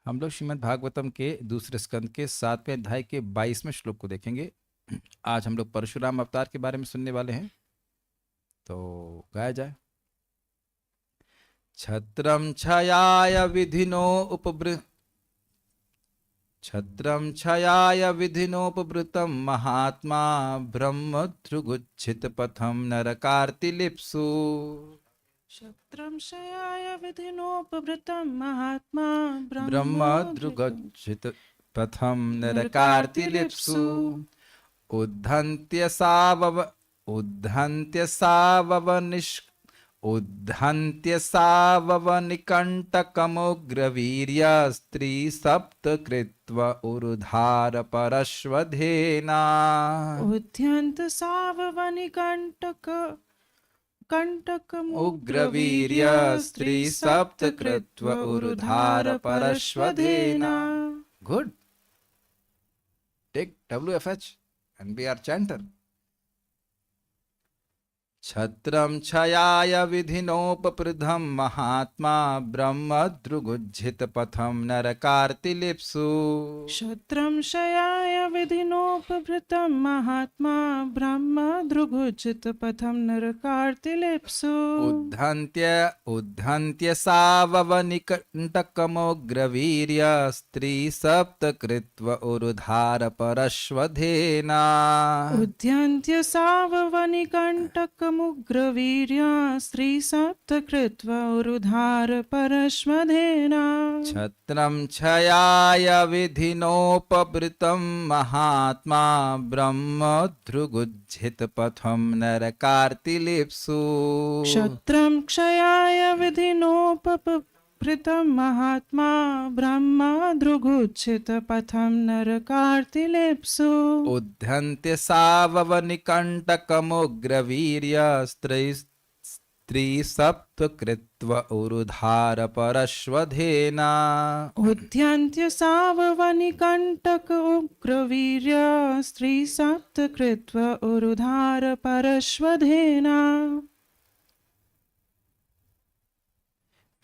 हम लोग श्रीमद् भागवतम के दूसरे स्कंद के 7वें अध्याय के 22वें श्लोक को देखेंगे। आज हम लोग परशुराम अवतार के बारे में सुनने वाले हैं, तो गाया जाए। छत्रम छयाय विधिनो उपबृ छत्रम छयाय विधिनोपवृतम महात्मा ब्रह्म ध्रुगुच्छित पथम नरकार्तिलिप्सु। शत्रं शयाय विधिनोपवृतं महात्मा ब्रह्म ध्रुगुच्छित पथम नरकार्तिलिप्सु। उद्धन्त्य सावव उद्धन्त्य साववनिष् उद्धन्त्य साववनिकण्टकमुग्रवीर्य स्त्री सप्त कृत्वा उरुधार परश्वधेना। उद्यन्त साववनिकण्टक उग्रवीर्य स्त्री सप्त कृत्वा उरुधार परश्वधेना। Good. Take WFH and be our chanter. छत्रम छयाय विधिनोपपृधम महात्मा ब्रह्म ध्रुगुज्झित पथम नरकार्तिलिप्सु। शत्रं शयाय विधिनोपवृतं महात्मा ब्रह्म दृघुचितपथं नरकार्तिलिप्सु। उद्धन्त्य साववनिकण्टकमुग्रवीर्य स्त्री सप्त कृत्वा उरुधार परश्वधेना। उद्यन्त्य साववनिकण्टकमुग्रवीर्या स्त्री सप्त कृत्वा उरुधार परश्वधेना। छत्रम छयाय विधिनोपवृतं महात्मा ब्रह्म ध्रुगुज्झित पथम नरकार्तिलिप्सु। क्षत्रं क्षयाय विधिनोपवृतं महात्मा ब्रह्म दृघुच्छितपथं नरकार्तिलिप्सु। उद्धन्त्य साववनिकण्टकमुग्रवीर्य स्त्री सप्त कृत्वा उरुधार परश्वधेना। उद्यन्त्य साववनिकण्टक उग्रवीर्य स्त्री सप्त कृत्वा उरुधार परश्वधेना।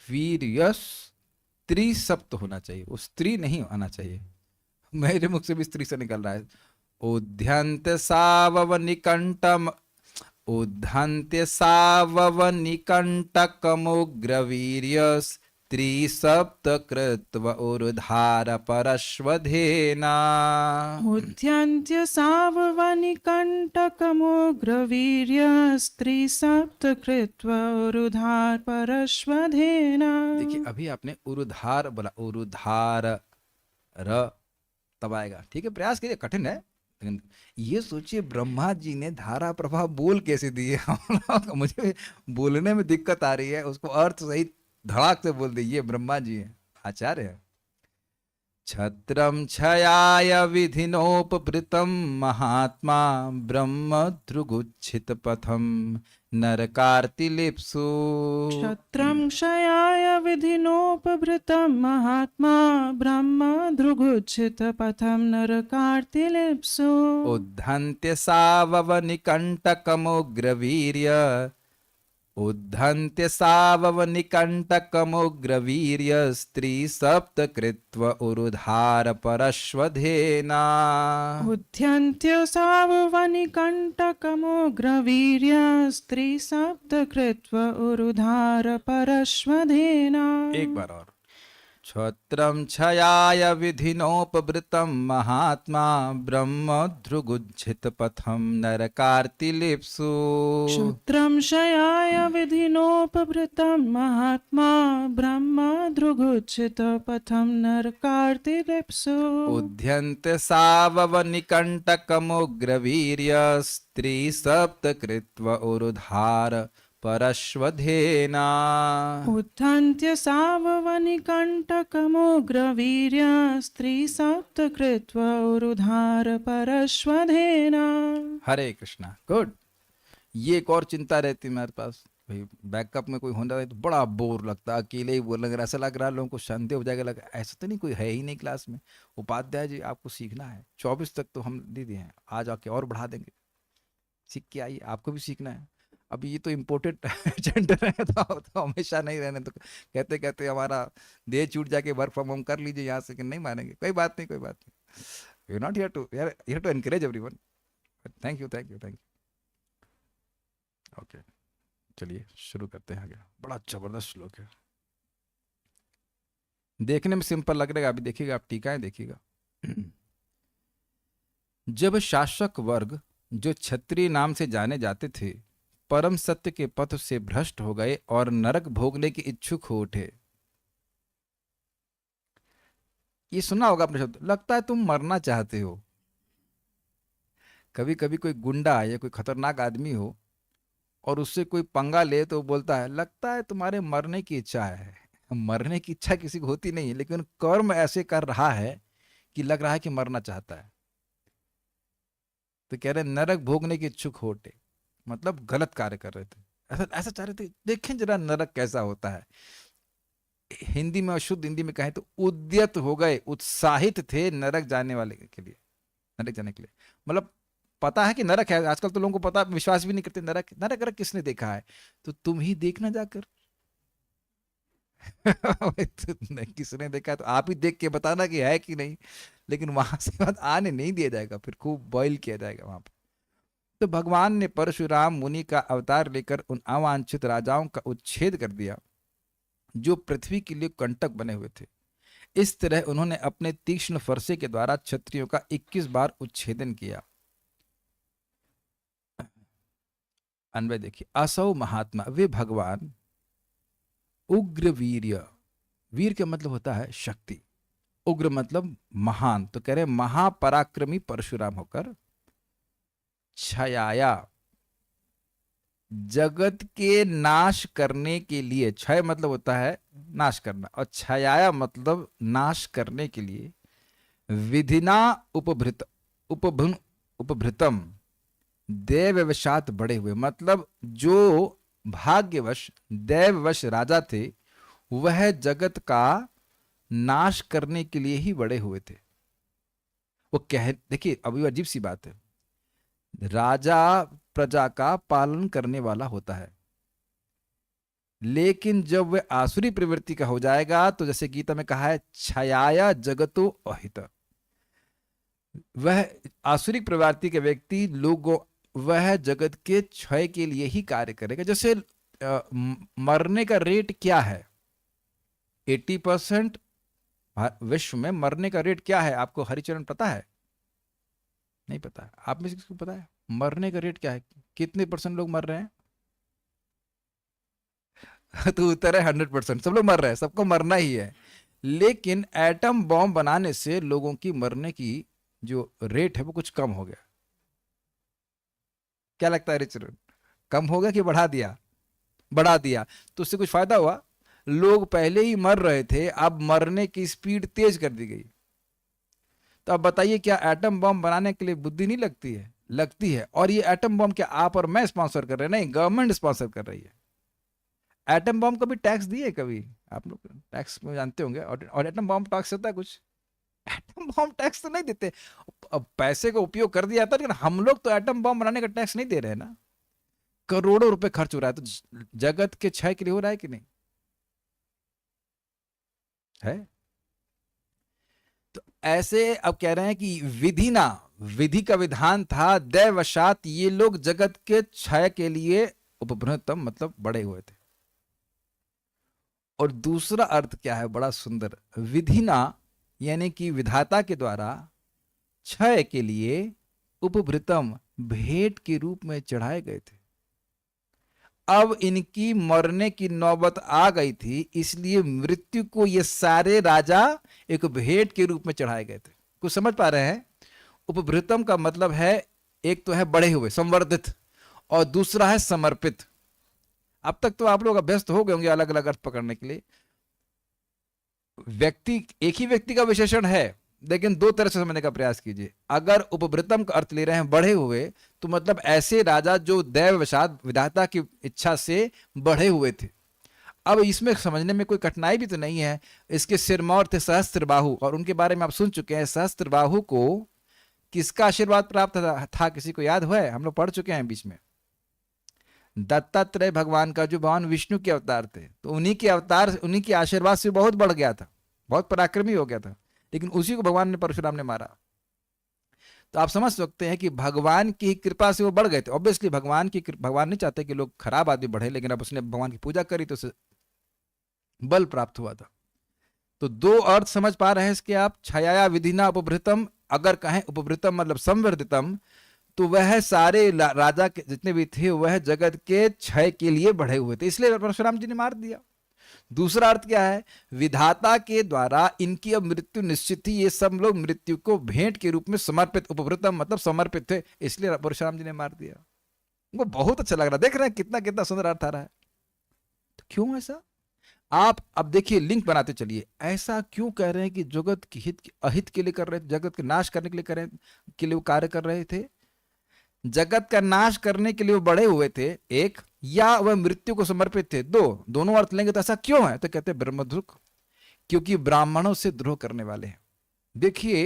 वीर्य स्त्री सप्त होना चाहिए, वो स्त्री नहीं आना चाहिए। मेरे मुख से भी स्त्री से निकल रहा है। उद्धन्त्य साववनिकण्टम उद्धन्त्य साववनिकण्टकमुग्रवीर्य स्त्री सप्त कृत्वा उरुधार परश्वधेना। उद्यन्त्य साववनिकण्टकमुग्रवीर्य स्त्री सप्त कृत्वा उरुधार परश्वधेना। देखिए, अभी आपने उरुधार बोला, उरुधार र तब आएगा, ठीक है। प्रयास कीजिए, कठिन है, लेकिन ये सोचिए ब्रह्मा जी ने धारा प्रभाव बोल कैसे दिए। मुझे बोलने में दिक्कत आ रही है, उसको अर्थ सही धड़ाक से बोल दीजिए। ब्रह्मा जी है, आचार्य है। छत्रम छयाय विधिनोपवृतं महात्मा ब्रह्म ध्रुगुच्छित पथम नरकार्तिलिप्सु। क्षत्रं क्षयाय विधिनोपवृतं महात्मा ब्रह्म दृघुच्छितपथं नरकार्तिलिप्सु। उद्धन्त्य साववनिकण्टकमुग्रवीर्य उद्धन्त्य साववनिकण्टकमुग्रवीर्य स्त्री सप्त कृत्वा उरुधार परश्वधेना। उद्यन्त्य साववनिकण्टकमुग्रवीर्य स्त्री सप्त कृत्वा उरुधार परश्वधेना। एक बार और। क्षत्रम छयाय विधिनोपवृतं महात्मा ब्रह्म ध्रुगुज्झित पथम नरकार्तिलिप्सु। क्षत्रं क्षयाय विधिनोपवृतं महात्मा ब्रह्म दृघुच्छितपथं नरकार्तिलिप्सु। उद्धन्त्य साववनिकण्टकमुग्रवीर्य स्त्री सप्त कृत्वा उरुधार परश्वधेना। उद्यन्त्य साववनिकण्टकमुग्रवीर्य स्त्री सप्त कृत्वा उरुधार परश्वधेना। हरे कृष्णा। गुड. ये एक और चिंता रहती है मेरे पास, भाई बैकअप में कोई होना है तो बड़ा बोर लगता है, अकेले ही बोल लग ऐसा लग रहा है लोगों को शांति हो जाएगा, लगा ऐसा तो नहीं कोई है ही नहीं क्लास में। उपाध्याय जी आपको सीखना है, 24 तक तो हम दे दिए हैं, आज आके और बढ़ा देंगे। सीख के आइए, आपको भी सीखना है। अब ये तो इम्पोर्टेड जेंडर है, तो हमेशा नहीं रहने, तो कहते कहते हमारा देह छूट जाके वर्क फ्रॉम होम कर लीजिए यहाँ से, कि नहीं मानेंगे, कोई बात नहीं, कोई बात नहीं, you not here to, here to encourage everyone. Thank you, thank you, thank you. Okay, चलिए शुरू करते हैं आगे। बड़ा जबरदस्त श्लोक है, देखने में सिंपल लग रहा है, अभी देखिएगा, आप टीकाएं देखिएगा। जब शासक वर्ग, जो क्षत्रिय नाम से जाने जाते थे, परम सत्य के पथ से भ्रष्ट हो गए और नरक भोगने के इच्छुक हो उठे। ये सुना होगा आपने शब्द, लगता है तुम मरना चाहते हो। कभी कभी कोई गुंडा या कोई खतरनाक आदमी हो और उससे कोई पंगा ले तो बोलता है, लगता है तुम्हारे मरने की इच्छा है। मरने की इच्छा किसी को होती नहीं है, लेकिन कर्म ऐसे कर रहा है कि लग रहा है कि मरना चाहता है। तो कह रहे नरक भोगने के इच्छुक हो उठे, मतलब गलत कार्य कर रहे थे, ऐसा ऐसा चाह रहे थे। देखें जरा नरक कैसा होता है। हिंदी में, शुद्ध हिंदी में कहें तो उद्यत हो गए, उत्साहित थे नरक जाने वाले के लिए, नरक जाने के लिए। मतलब पता है कि नरक है, आजकल तो लोगों को पता, विश्वास भी नहीं करते नरक नरक नरक किसने देखा है, तो तुम ही देखना जाकर। किसने देखा है तो आप ही देख के बताना कि है कि नहीं, लेकिन वहां से बाद आने नहीं दिया जाएगा, फिर खूब बॉईल किया जाएगा वहां पर। तो भगवान ने परशुराम मुनि का अवतार लेकर उन अवांछित राजाओं का उच्छेद कर दिया जो पृथ्वी के लिए कंटक बने हुए थे। इस तरह उन्होंने अपने तीक्ष्ण फरसे के द्वारा क्षत्रियों का 21 बार उच्छेदन किया। अन्वय देखिए, असौ महात्मा, वे भगवान उग्र वीर्य, वीर का मतलब होता है शक्ति, उग्र मतलब महान, तो कह रहे महापराक्रमी परशुराम होकर क्षयाया, जगत के नाश करने के लिए, क्षय मतलब होता है नाश करना, और क्षयाया मतलब नाश करने के लिए, विधिना उपभृतम दैववशात बड़े हुए, मतलब जो भाग्यवश दैववश राजा थे वह जगत का नाश करने के लिए ही बड़े हुए थे। वो कह, देखिए अभी अजीब सी बात है, राजा प्रजा का पालन करने वाला होता है, लेकिन जब वह आसुरी प्रवृत्ति का हो जाएगा तो जैसे गीता में कहा है, छाया जगतो अहित, वह आसुरिक प्रवृत्ति के व्यक्ति लोगों, वह जगत के क्षय के लिए ही कार्य करेगा। जैसे मरने का रेट क्या है, 80% विश्व में मरने का रेट क्या है, आपको हरिचरण पता है? नहीं पता। आप में से किसको पता है मरने का रेट क्या है, कितने % लोग मर रहे हैं? तो उत्तर है 100%, सब लोग मर रहे हैं, सबको मरना ही है। लेकिन एटम बॉम्ब बनाने से लोगों की मरने की जो रेट है वो कुछ कम हो गया। क्या लगता है हरिचरण, कम हो गया कि बढ़ा दिया? बढ़ा दिया। तो उससे कुछ फायदा हुआ? लोग पहले ही मर रहे थे, अब मरने की स्पीड तेज कर दी गई। तो अब बताइए, क्या एटम बम बनाने के लिए बुद्धि नहीं लगती है? लगती है। और ये एटम बम क्या आप और मैं स्पॉन्सर कर रहे हैं? नहीं, गवर्नमेंट स्पॉन्सर कर रही है। एटम बम को भी टैक्स दिए कभी? आप लोग टैक्स में जानते होंगे, और एटम बम टैक्स होता है कुछ? एटम बम टैक्स तो नहीं देते, अब पैसे का उपयोग कर दिया जाता है, लेकिन हम लोग तो एटम बम बनाने का टैक्स नहीं दे रहे हैं ना। करोड़ों रुपए खर्च हो रहा है, तो जगत के क्षय के लिए हो रहा है कि नहीं है? तो ऐसे अब कह रहे हैं कि विधि ना, विधि का विधान था, दैवशात ये लोग जगत के क्षय के लिए उपभ्रतम मतलब बड़े हुए थे। और दूसरा अर्थ क्या है, बड़ा सुंदर, विधिना यानी कि विधाता के द्वारा क्षय के लिए उपभृतम भेंट के रूप में चढ़ाए गए थे। अब इनकी मरने की नौबत आ गई थी, इसलिए मृत्यु को ये सारे राजा एक भेंट के रूप में चढ़ाए गए थे। कुछ समझ पा रहे हैं? उपभृतम का मतलब है, एक तो है बढ़े हुए संवर्धित, और दूसरा है समर्पित। अब तक तो आप लोग अभ्यस्त हो गए होंगे अलग अलग अर्थ पकड़ने के लिए। व्यक्ति, एक ही व्यक्ति का विशेषण है, लेकिन दो तरह से समझने का प्रयास कीजिए। अगर उपभृतम का अर्थ ले रहे हैं बढ़े हुए, तो मतलब ऐसे राजा जो दैववशात विधाता की इच्छा से बढ़े हुए थे। अब इसमें समझने में कोई कठिनाई भी तो नहीं है। इसके सिरमौर थे सहस्त्रबाहु, और उनके बारे में आप सुन चुके हैं। सहस्त्रबाहु को किसका आशीर्वाद प्राप्त था? किसी को याद हुआ है? हम लोग पढ़ चुके हैं बीच में। दत्तात्रेय भगवान का जो भगवान विष्णु के अवतार थे, तो उन्हीं के अवतार, उन्हीं के आशीर्वाद से बहुत बढ़ गया था, बहुत पराक्रमी हो गया था, लेकिन उसी को भगवान ने, परशुराम ने मारा। तो आप समझ सकते हैं कि भगवान की कृपा से वो बढ़ गए थे। ऑब्वियसली भगवान नहीं चाहते कि लोग खराब आदमी बढ़े, लेकिन अब उसने भगवान की पूजा करी तो उसे बल प्राप्त हुआ था। तो दो अर्थ समझ पा रहे हैं इसके आप। छाया विधिना उपभृतम, अगर कहें उपभृतम मतलब संवर्धितम, तो वह सारे राजा के जितने भी थे वह जगत के क्षय के लिए बढ़े हुए थे, इसलिए परशुराम जी ने मार दिया। दूसरा अर्थ क्या है, विधाता के द्वारा इनकी अब मृत्यु निश्चित थी, ये सब लोग मृत्यु को भेंट के रूप में समर्पित, उपभृतम मतलब समर्पित थे, इसलिए परशुराम जी ने मार दिया। उनको बहुत अच्छा लग रहा है, देख रहे हैं कितना कितना सुंदर अर्थ आ रहा है। तो क्यों ऐसा, आप अब देखिए लिंक बनाते चलिए, ऐसा क्यों कह रहे हैं कि जगत के हित अहित के लिए कर रहे थे, जगत के नाश करने के लिए कर रहे के लिए वो कार्य कर रहे थे, जगत का नाश करने के लिए वो बढ़े हुए थे एक, या वह मृत्यु को समर्पित थे, दोनों अर्थ लेंगे तो ऐसा क्यों है, तो कहते हैं ब्रह्मद्रुक, क्योंकि ब्राह्मणों से द्रोह करने वाले हैं। देखिए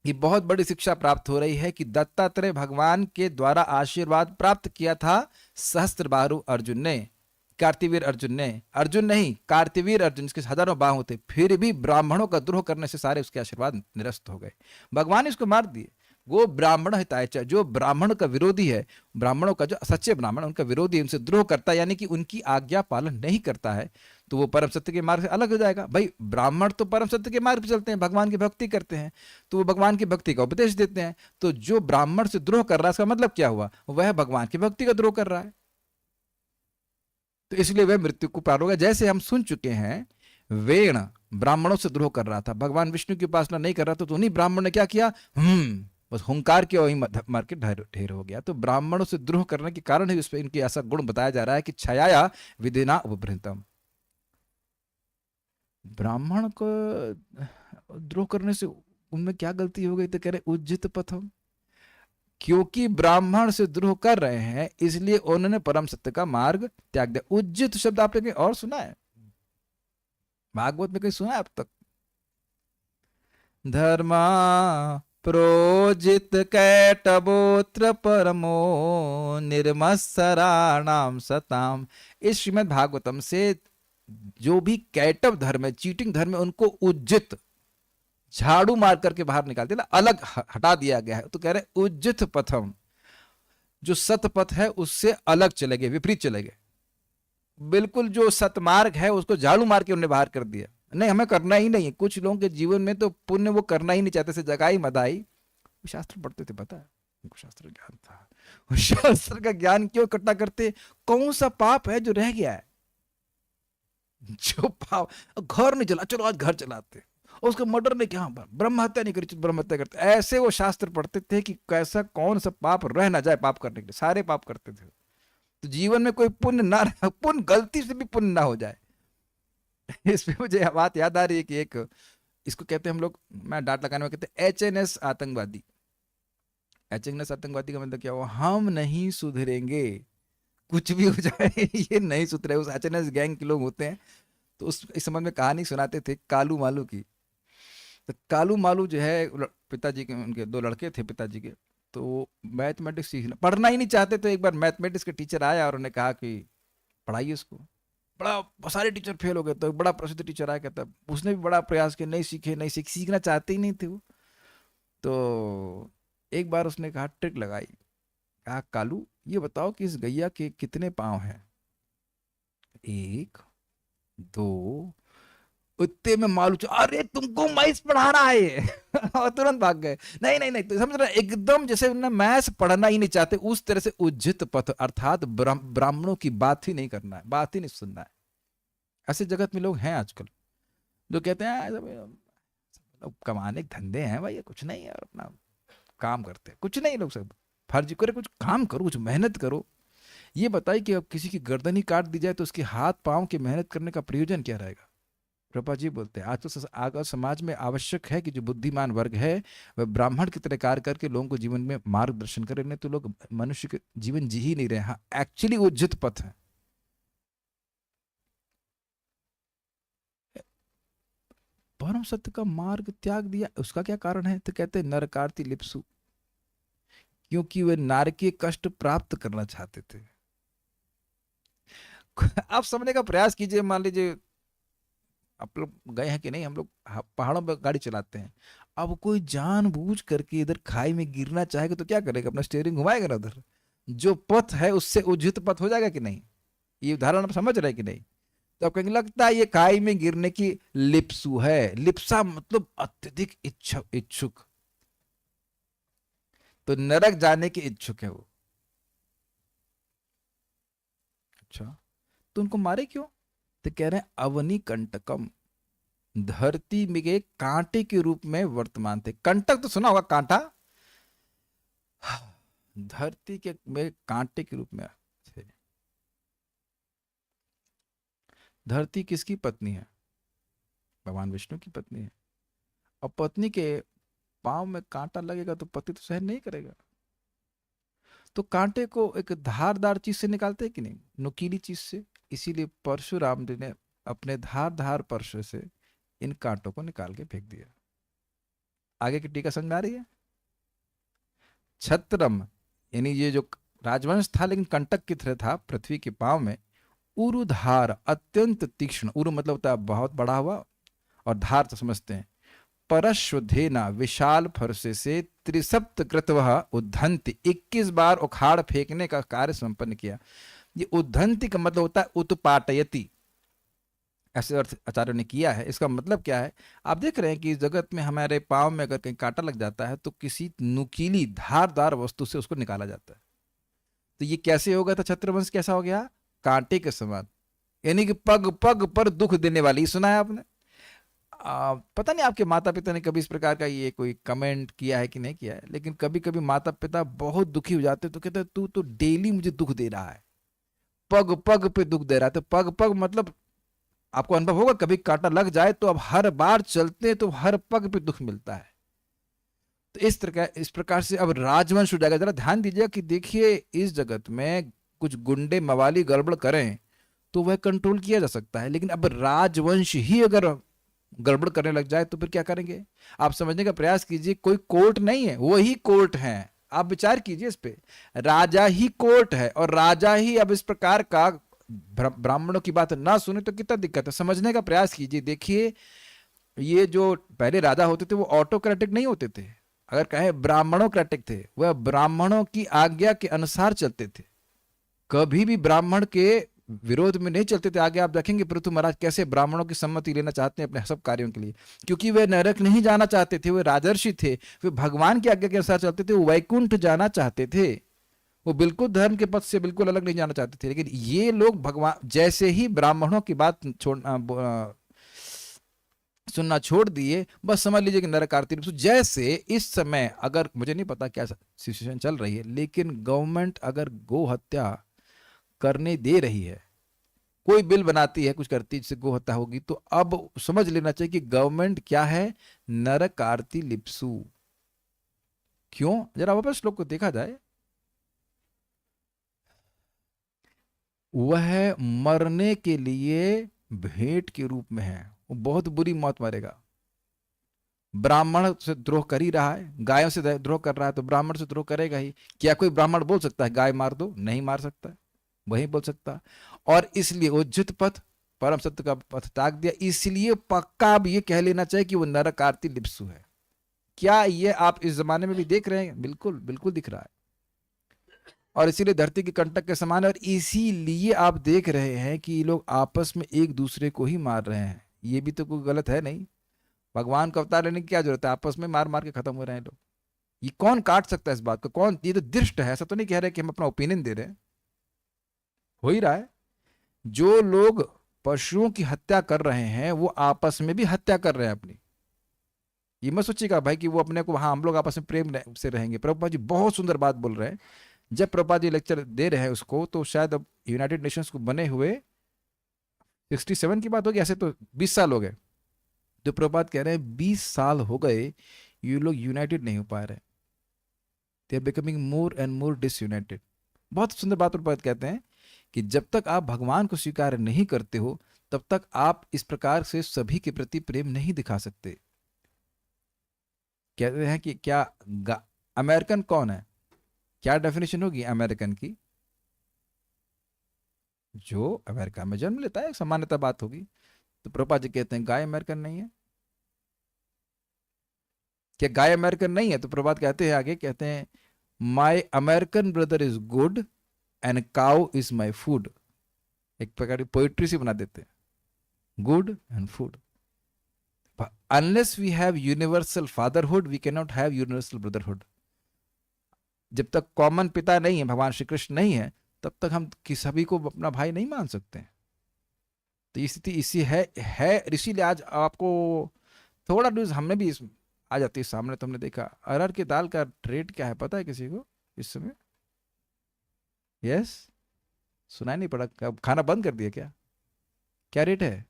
ये बहुत बड़ी शिक्षा प्राप्त हो रही है कि दत्तात्रेय भगवान के द्वारा आशीर्वाद प्राप्त किया था सहस्त्रबाहु अर्जुन ने, कार्तिवीर अर्जुन ने, अर्जुन नहीं कार्तिवीर अर्जुन, जिसके हजारों बाहु थे, फिर भी ब्राह्मणों का द्रोह करने से सारे उसके आशीर्वाद निरस्त हो गए, भगवान ने इसको मार दिए। वो ब्राह्मण हिताय, जो ब्राह्मण का विरोधी है, ब्राह्मणों का जो सच्चे ब्राह्मण उनका विरोधी, उनसे द्रोह करता है, यानी कि उनकी आज्ञा पालन नहीं करता है, तो वो परम सत्य के मार्ग से अलग हो जाएगा। भाई ब्राह्मण तो परम सत्य के मार्ग पे चलते हैं, भगवान की भक्ति करते हैं, तो वो भगवान की भक्ति का उपदेश देते हैं। तो जो ब्राह्मण से द्रोह कर रहा है, इसका मतलब क्या हुआ, वह भगवान की भक्ति का द्रोह कर रहा है, तो इसलिए वह मृत्यु को पार होगा। जैसे हम सुन चुके हैं, वेण ब्राह्मणों से द्रोह कर रहा था, भगवान विष्णु की उपासना नहीं कर रहा था, तो उन्हीं ब्राह्मण ने क्या किया, बस हुंकार के वही मार के ढेर हो गया। तो ब्राह्मणों से द्रोह करने के कारण ही उस पर इनकी ऐसा गुण बताया जा रहा है कि छाया विधिना उपभृतम। ब्राह्मण को द्रोह करने से उनमें क्या गलती हो गई, तो कह रहे उज्जित पथम, क्योंकि ब्राह्मण से द्रोह कर रहे हैं इसलिए उन्होंने परम सत्य का मार्ग त्याग दिया। उज्जित शब्द आपने कहीं और सुना है, भागवत में कहीं सुना है अब तक, धर्मा प्रोजित कैटबोत्र परमो निर्मत्सराणाम सताम। इस श्रीमद् भागवतम से जो भी कैटव धर्म है, चीटिंग धर्म है, उनको उज्जित झाड़ू मार करके बाहर निकाल दिया, अलग हटा दिया गया है। तो कह रहे उज्जित पथम, जो सतपथ है उससे अलग चले गए, विपरीत चले गए, बिल्कुल जो सतमार्ग है उसको झाड़ू मार के उन्हें बाहर कर दिया। नहीं, हमें करना ही नहीं है। कुछ लोगों के जीवन में तो पुण्य वो करना ही नहीं चाहते, से जगाई मदाई। वो शास्त्र पढ़ते थे, पता है उनको शास्त्र ज्ञान था। वो शास्त्र का ज्ञान क्यों इकट्ठा करते, कौन सा पाप है जो रह गया है, जो पाप, घर नहीं चला, चलो आज घर चलाते, उसको मर्डर नहीं किया, ब्रह्म हत्या नहीं करी, ब्रह्म हत्या करते। ऐसे वो शास्त्र पढ़ते थे कि कैसा कौन सा पाप रह ना जाए, पाप करने के लिए सारे पाप करते थे। तो जीवन में कोई पुण्य ना, पुण्य गलती से भी पुण्य ना हो जाए। इसमें मुझे बात याद आ रही है कि एक, इसको कहते हैं हम लोग, मैं डांट लगाने में कहते हैं HNS आतंकवादी। HNS आतंकवादी का मतलब क्या हुआ, हम नहीं सुधरेंगे, कुछ भी हो जाए ये नहीं सुधरे। उस HNS गैंग के लोग होते हैं। तो इस संबंध में कहानी सुनाते थे कालू मालू की। तो कालू मालू जो है पिताजी के, उनके 2 लड़के थे पिताजी के, तो मैथमेटिक्स सीखना, पढ़ना ही नहीं चाहते। तो एक बार मैथमेटिक्स के टीचर आया और उन्होंने कहा कि पढ़ाइए उसको। बड़ा सारे टीचर फेल हो गए, तो बड़ा प्रसिद्ध टीचर आया, कहता उसने भी बड़ा प्रयास किया, नहीं सीखना चाहते ही नहीं थे वो। तो एक बार उसने कहा, ट्रिक लगाई, कहा कालू ये बताओ कि इस गैया के कितने पाँव हैं। 1 2, उतने में मालू, अरे तुमको मैथ्स पढ़ा रहा है और तुरंत भाग गए। नहीं, तो समझ रहे, एकदम जैसे उन्हें मैथ्स पढ़ना ही नहीं चाहते, उस तरह से उज्जित पथ, अर्थात ब्राह्मणों की बात ही नहीं करना है, बात ही नहीं सुनना है। ऐसे जगत में लोग हैं आजकल जो कहते हैं कमाने के धंधे हैं भाई, कुछ नहीं है, और अपना काम करते हैं, कुछ नहीं, लोग सब फर्जी करे, कुछ काम करो, कुछ मेहनत करो। ये बताइए कि अब किसी की गर्दन ही काट दी जाए तो उसके हाथ पांव की मेहनत करने का प्रयोजन क्या रहेगा। कृपा जी बोलते हैं आज तो समाज में आवश्यक है कि जो बुद्धिमान वर्ग है वह ब्राह्मण की तरह कार्य करके लोगों को जीवन में मार्गदर्शन करे, नहीं तो लोग मनुष्य के जीवन जी ही नहीं रहे। हाँ, एक्चुअली उज्जित पथ है। परम सत्य का मार्ग त्याग दिया, उसका क्या कारण है, तो कहते हैं नरकार्ति लिप्सु, क्योंकि वे नारकीय कष्ट प्राप्त करना चाहते थे। आप समझने का प्रयास कीजिए। मान लीजिए आप लोग गए हैं कि नहीं, हम लोग पहाड़ों पर गाड़ी चलाते हैं। अब कोई जानबूझ करके इधर खाई में गिरना चाहेगा तो क्या करेगा, अपना स्टीयरिंग घुमाएगा ना उधर। जो पथ है उससे उचित पथ हो जाएगा कि नहीं। ये उदाहरण आप समझ रहे हैं कि नहीं। तो आप कहेंगे लगता है ये खाई में गिरने की लिप्सु है। लिप्सा मतलब अत्यधिक इच्छुक। तो नरक जाने की इच्छुक है वो। अच्छा, तो उनको मारे क्यों। तो कह रहे हैं अवनी कंटकम, धरती में के कांटे के रूप में वर्तमान थे। कंटक तो सुना होगा, कांटा। धरती के में कांटे के रूप में थे। धरती किसकी पत्नी है, भगवान विष्णु की पत्नी है। और पत्नी के पांव में कांटा लगेगा तो पति तो सहन नहीं करेगा। तो कांटे को एक धारदार चीज से निकालते हैं कि नहीं, नुकीली चीज से। इसीलिए परशुराम जी ने अपने धार परशु से इन कांटों को निकाल के फेंक दिया। आगे की टीका समझ में आ रही है। छत्रम यानी ये जो राजवंश था लेकिन कंटक की तरह था पृथ्वी के पांव में। उरुधार अत्यंत तीक्ष्ण, उरु मतलब होता है बहुत बड़ा हुआ, और धार तो समझते हैं। परश्वधेना विशाल फरसे से त्रिसप्त कृतवः उद्धंति, 21 बार उखाड़ फेंकने का कार्य संपन्न किया। ये उद्धंति का मतलब होता है उत्पाटयति, ऐसे अर्थ आचार्यों ने किया है। इसका मतलब क्या है, आप देख रहे हैं कि इस जगत में हमारे पांव में अगर कहीं कांटा लग जाता है तो किसी नुकीली धारदार वस्तु से उसको निकाला जाता है। तो ये कैसे हो गया था, छत्रवंश कैसा हो गया, कांटे के समान। यानी कि पग पग पर दुख देने वाली, सुना है आपने। पता नहीं आपके माता पिता ने कभी इस प्रकार का ये कोई कमेंट किया है कि नहीं किया है, लेकिन कभी कभी माता पिता बहुत दुखी हो जाते हैं तो कहते हैं तू तो डेली मुझे दुख दे रहा है, पग पग पे दुख दे रहा है। तो पग पग मतलब आपको अनुभव होगा, कभी कांटा लग जाए तो अब हर बार चलते तो हर पग पे दुख मिलता है। तो इस प्रकार से अब राजवंश हो जाएगा। जरा ध्यान दीजिएगा कि देखिए इस जगत में कुछ गुंडे मवाली गड़बड़ करें तो वह कंट्रोल किया जा सकता है, लेकिन अब राजवंश ही अगर गड़बड़ करने लग जाए तो फिर क्या करेंगे। आप समझने का प्रयास कीजिए, कोई कोर्ट नहीं है, वही कोर्ट है। आप विचार कीजिए इस पे, राजा ही कोर्ट है और राजा ही अब इस प्रकार का ब्राह्मणों की बात ना सुने तो कितना दिक्कत है। समझने का प्रयास कीजिए। देखिए ये जो पहले राजा होते थे वो ऑटोक्रेटिक नहीं होते थे, अगर कहें ब्राह्मणोक्रेटिक थे। वह ब्राह्मणों की आज्ञा के अनुसार चलते थे, कभी भी ब्राह्मण के विरोध में नहीं चलते थे। आगे आप देखेंगे पृथु महाराज कैसे ब्राह्मणों की सम्मति लेना चाहते हैं अपने सब कार्यों के लिए, क्योंकि वे नरक नहीं जाना चाहते थे, वे राजर्षि थे, वे भगवान की आज्ञा के अनुसार चलते थे, वो वैकुंठ जाना चाहते थे। वो बिल्कुल धर्म के पथ से बिल्कुल अलग नहीं जाना चाहते थे। लेकिन ये लोग भगवान जैसे ही ब्राह्मणों की बात सुनना छोड़ दिए, बस समझ लीजिए कि नरक आरती। जैसे इस समय अगर मुझे नहीं पता क्या सिचुएशन चल रही है, लेकिन गवर्नमेंट अगर गो हत्या करने दे रही है, कोई बिल बनाती है, कुछ करती है जिससे गो हत्या होगी, तो अब समझ लेना चाहिए कि गवर्नमेंट क्या है, नरक आरती लिप्सु। क्यों, जरा वापस श्लोक को देखा जाए। वह मरने के लिए भेंट के रूप में है, वो बहुत बुरी मौत मरेगा। ब्राह्मण से द्रोह कर ही रहा है, गायों से द्रोह कर रहा है तो ब्राह्मण से द्रोह करेगा ही। क्या कोई ब्राह्मण बोल सकता है गाय मार दो, नहीं मार सकता, वही बोल सकता। और इसलिए उज्जित पथ परम सत्य का पथ त्याग दिया, इसलिए पक्का अब ये कह लेना चाहिए कि वो नरक आरती लिप्सु है। क्या ये आप इस जमाने में भी देख रहे हैं, बिल्कुल बिल्कुल दिख रहा है। और इसीलिए धरती के कंटक के समान है, और इसीलिए आप देख रहे हैं कि ये लोग आपस में एक दूसरे को ही मार रहे हैं। ये भी तो कोई गलत है नहीं, भगवान को अवतार लेने की क्या जरूरत है, आपस में मार मार के खत्म हो रहे हैं लोग। ये कौन काट सकता है इस बात को, कौन, ये तो दृष्ट है, ऐसा तो नहीं कह रहे कि हम अपना ओपिनियन दे रहे हैं, हो ही रहा है। जो लोग पशुओं की हत्या कर रहे हैं वो आपस में भी हत्या कर रहे हैं अपनी। ये मत सोचिएगा भाई कि वो अपने को, हाँ हम लोग आपस में प्रेम से रहेंगे। प्रभुपाद जी बहुत सुंदर बात बोल रहे हैं। जब प्रभुपाद जी लेक्चर दे रहे हैं उसको, तो शायद अब यूनाइटेड नेशंस को बने हुए 67 की बात होगी, ऐसे तो 20 साल हो गए। तो प्रभुपाद कह रहे हैं 20 साल हो गए ये लोग यूनाइटेड नहीं हो पा रहे, they are becoming more and more disunited. बहुत सुंदर बात प्रभुपाद कहते हैं कि जब तक आप भगवान को स्वीकार नहीं करते हो तब तक आप इस प्रकार से सभी के प्रति प्रेम नहीं दिखा सकते। कहते हैं कि क्या अमेरिकन कौन है, क्या डेफिनेशन होगी अमेरिकन की, जो अमेरिका में जन्म लेता है, सामान्यतः बात होगी। तो प्रभुपाद जी कहते हैं गाय अमेरिकन नहीं है। क्या गाय अमेरिकन नहीं है? तो प्रभुपाद कहते हैं आगे, कहते हैं my American brother is good and cow is my food. एक प्रकार की पोइट्री सी बना देते हैं, good and food. Unless we have universal fatherhood we can not have universal brotherhood. जब तक कॉमन पिता नहीं है, भगवान श्री कृष्ण नहीं है, तब तक हम सभी को अपना भाई नहीं मान सकते। तो ये स्थिति इसी है। इसीलिए आज आपको थोड़ा न्यूज हमने भी आ जाती है सामने। तो हमने देखा अरहर की दाल का रेट क्या है, पता है किसी को इस समय? यस, सुनाई नहीं पड़ा? खाना बंद कर दिया क्या? क्या रेट है?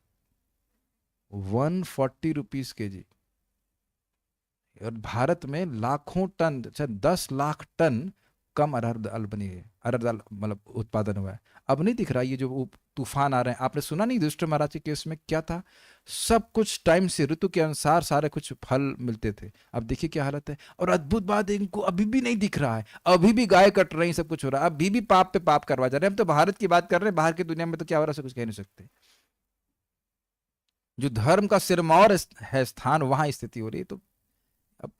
140 रुपीज के जी। और भारत में लाखों टन, 10 लाख टन कम अरहर दाल बनी है, अरहर दाल मतलब उत्पादन हुआ है। अब नहीं दिख रहा ये जो तूफान आ रहे हैं, आपने सुना नहीं युधिष्ठिर महाराज के केस में क्या था? सब कुछ टाइम से ऋतु के अनुसार सारे कुछ फल मिलते थे, अब देखिए क्या हालत है। और अद्भुत बात है, इनको अभी भी नहीं दिख रहा है, अभी भी गाय कट रही, सब कुछ हो रहा है, अभी भी पाप पे पाप करवा जा रहे हैं। हम तो भारत की बात कर रहे हैं, बाहर की दुनिया में तो क्या हो रहा है कुछ कह नहीं सकते। जो धर्म का सिरमौर है स्थान, वहां स्थिति हो रही है। तो अब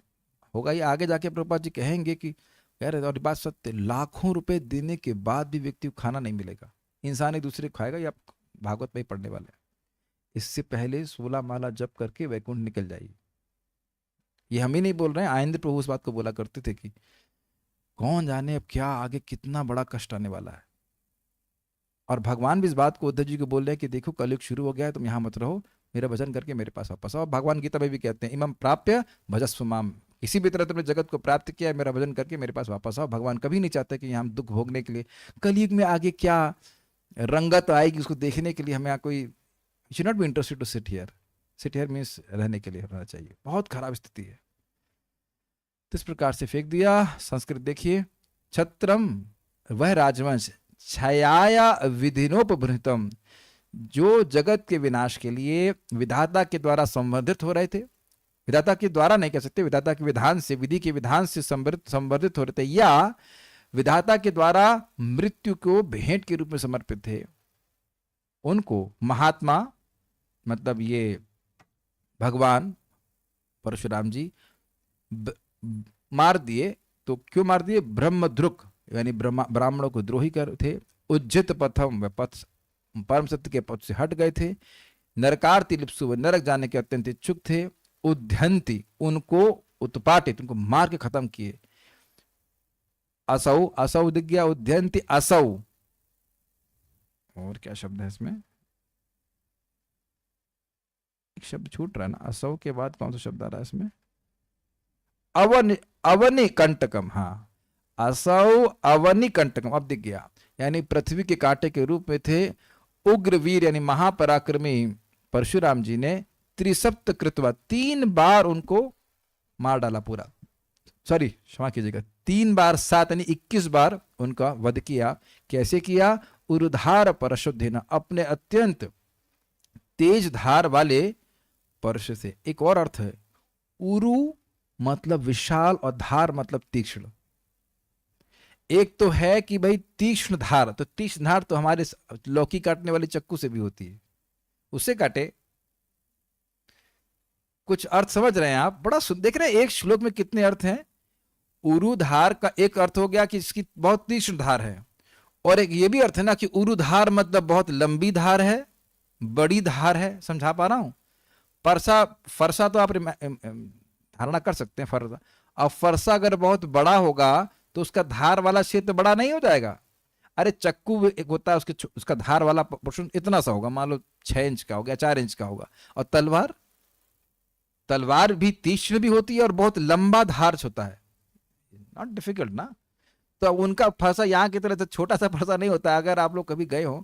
होगा ये आगे जाके प्रभुपाद जी कहेंगे कि कह रहे, और बात सत्य, लाखों रुपए देने के बाद भी व्यक्ति को खाना नहीं मिलेगा, इंसान एक दूसरे को खाएगा। ये आप भागवत में ही पढ़ने वाले हैं। इससे पहले 16 माला जप करके वैकुंठ निकल जाइए। ये हम ही नहीं बोल रहे हैं, आनंद प्रभु उस बात को बोला करते थे कि कौन जाने अब क्या आगे कितना बड़ा कष्ट आने वाला है। और भगवान भी इस बात को उद्धव जी को बोल रहे हैं कि देखो कलयुग शुरू हो गया है, तुम यहाँ मत रहो, मेरा भजन करके मेरे पास वापस आओ। भगवान गीता में भी कहते हैं इमं प्राप्य भजस्व माम, किसी भी तरह तुमने जगत को प्राप्त किया है, मेरा भजन करके मेरे पास वापस आओ। भगवान कभी नहीं चाहते कि यहाँ हम दुख भोगने के लिए, कलयुग में आगे क्या रंगत आएगी उसको देखने के लिए हमें यहाँ कोई should not be interested to sit here. Sit here means रहने के लिए होना चाहिए। बहुत खराब स्थिति है। तो इस प्रकार से फेंक दिया। संस्कृत देखिए, छत्रम वह राजवंश, छाया विधिनोपभृतम, जो जगत के विनाश के लिए विधाता के द्वारा संवर्धित हो रहे थे। विधाता के द्वारा नहीं कह सकते, विधाता के विधान से, विधि के विधान से संवर्धित हो रहे थे, या विधाता के द्वारा मृत्यु को भेंट के रूप में समर्पित थे। उनको महात्मा, मतलब ये भगवान परशुराम जी मार दिए। तो क्यों मार दिए? ब्रह्मद्रुक यानी ब्राह्मणों को द्रोही कर थे। उज्जित पथम, व पथ परम सत्य के पथ से हट गए थे। नरकार्ति लिप्सु, नरक जाने के अत्यंत इच्छुक थे। उद्यंती, उनको उत्पाटित, उनको मार के खत्म किए। असौ, असौ दिख गया, उद्यंती असौ। और क्या शब्द है इसमें? एक शब्द छूट रहा है ना, असौ के बाद कौन सा शब्द आ रहा है इसमें? अवनि, अवनि कंटकम। हाँ, असौ अवनि कंटकम, अब दिख गया। यानी पृथ्वी के कांटे के रूप में थे। उग्रवीर यानी महापराक्रमी परशुराम जी ने त्रिसप्त कृतवा, 3 बार उनको मार डाला पूरा। सॉरी, क्षमा कीजिएगा, 3 बार 7 यानी 21 बार उनका वध किया। कैसे किया? उरुधार परशुद्धेन, अपने अत्यंत तेज धार वाले परश से। एक और अर्थ है, उरु मतलब विशाल और धार मतलब तीक्ष्ण। एक तो है कि भाई तीक्ष्ण धार, तो तीक्ष्ण धार तो हमारे लौकी काटने वाली चक्कू से भी होती है, उससे काटे। कुछ अर्थ समझ रहे हैं आप? बड़ा देख रहे हैं एक श्लोक में कितने अर्थ हैं। उरुधार का एक अर्थ हो गया कि इसकी बहुत तीक्ष्ण धार है, और एक ये भी अर्थ है ना कि उरुधार मतलब बहुत लंबी धार है, बड़ी धार है। समझा पा रहा हूं? फरसा, फरसा तो आप धारणा कर सकते हैं फरसा। अब फरसा अगर बहुत बड़ा होगा तो उसका धार वाला क्षेत्र बड़ा नहीं हो जाएगा? अरे चक्कू एक होता है, उसका धार वाला पोर्शन इतना सा होगा, मान लो 6 इंच का होगा, 4 इंच का होगा। और तलवार, तलवार भी तीक्ष्ण भी होती है और बहुत लंबा धार होता है। नॉट डिफिकल्ट ना। तो उनका फरसा यहाँ की तरह से छोटा सा फरसा नहीं होता। अगर आप लोग कभी गए हो,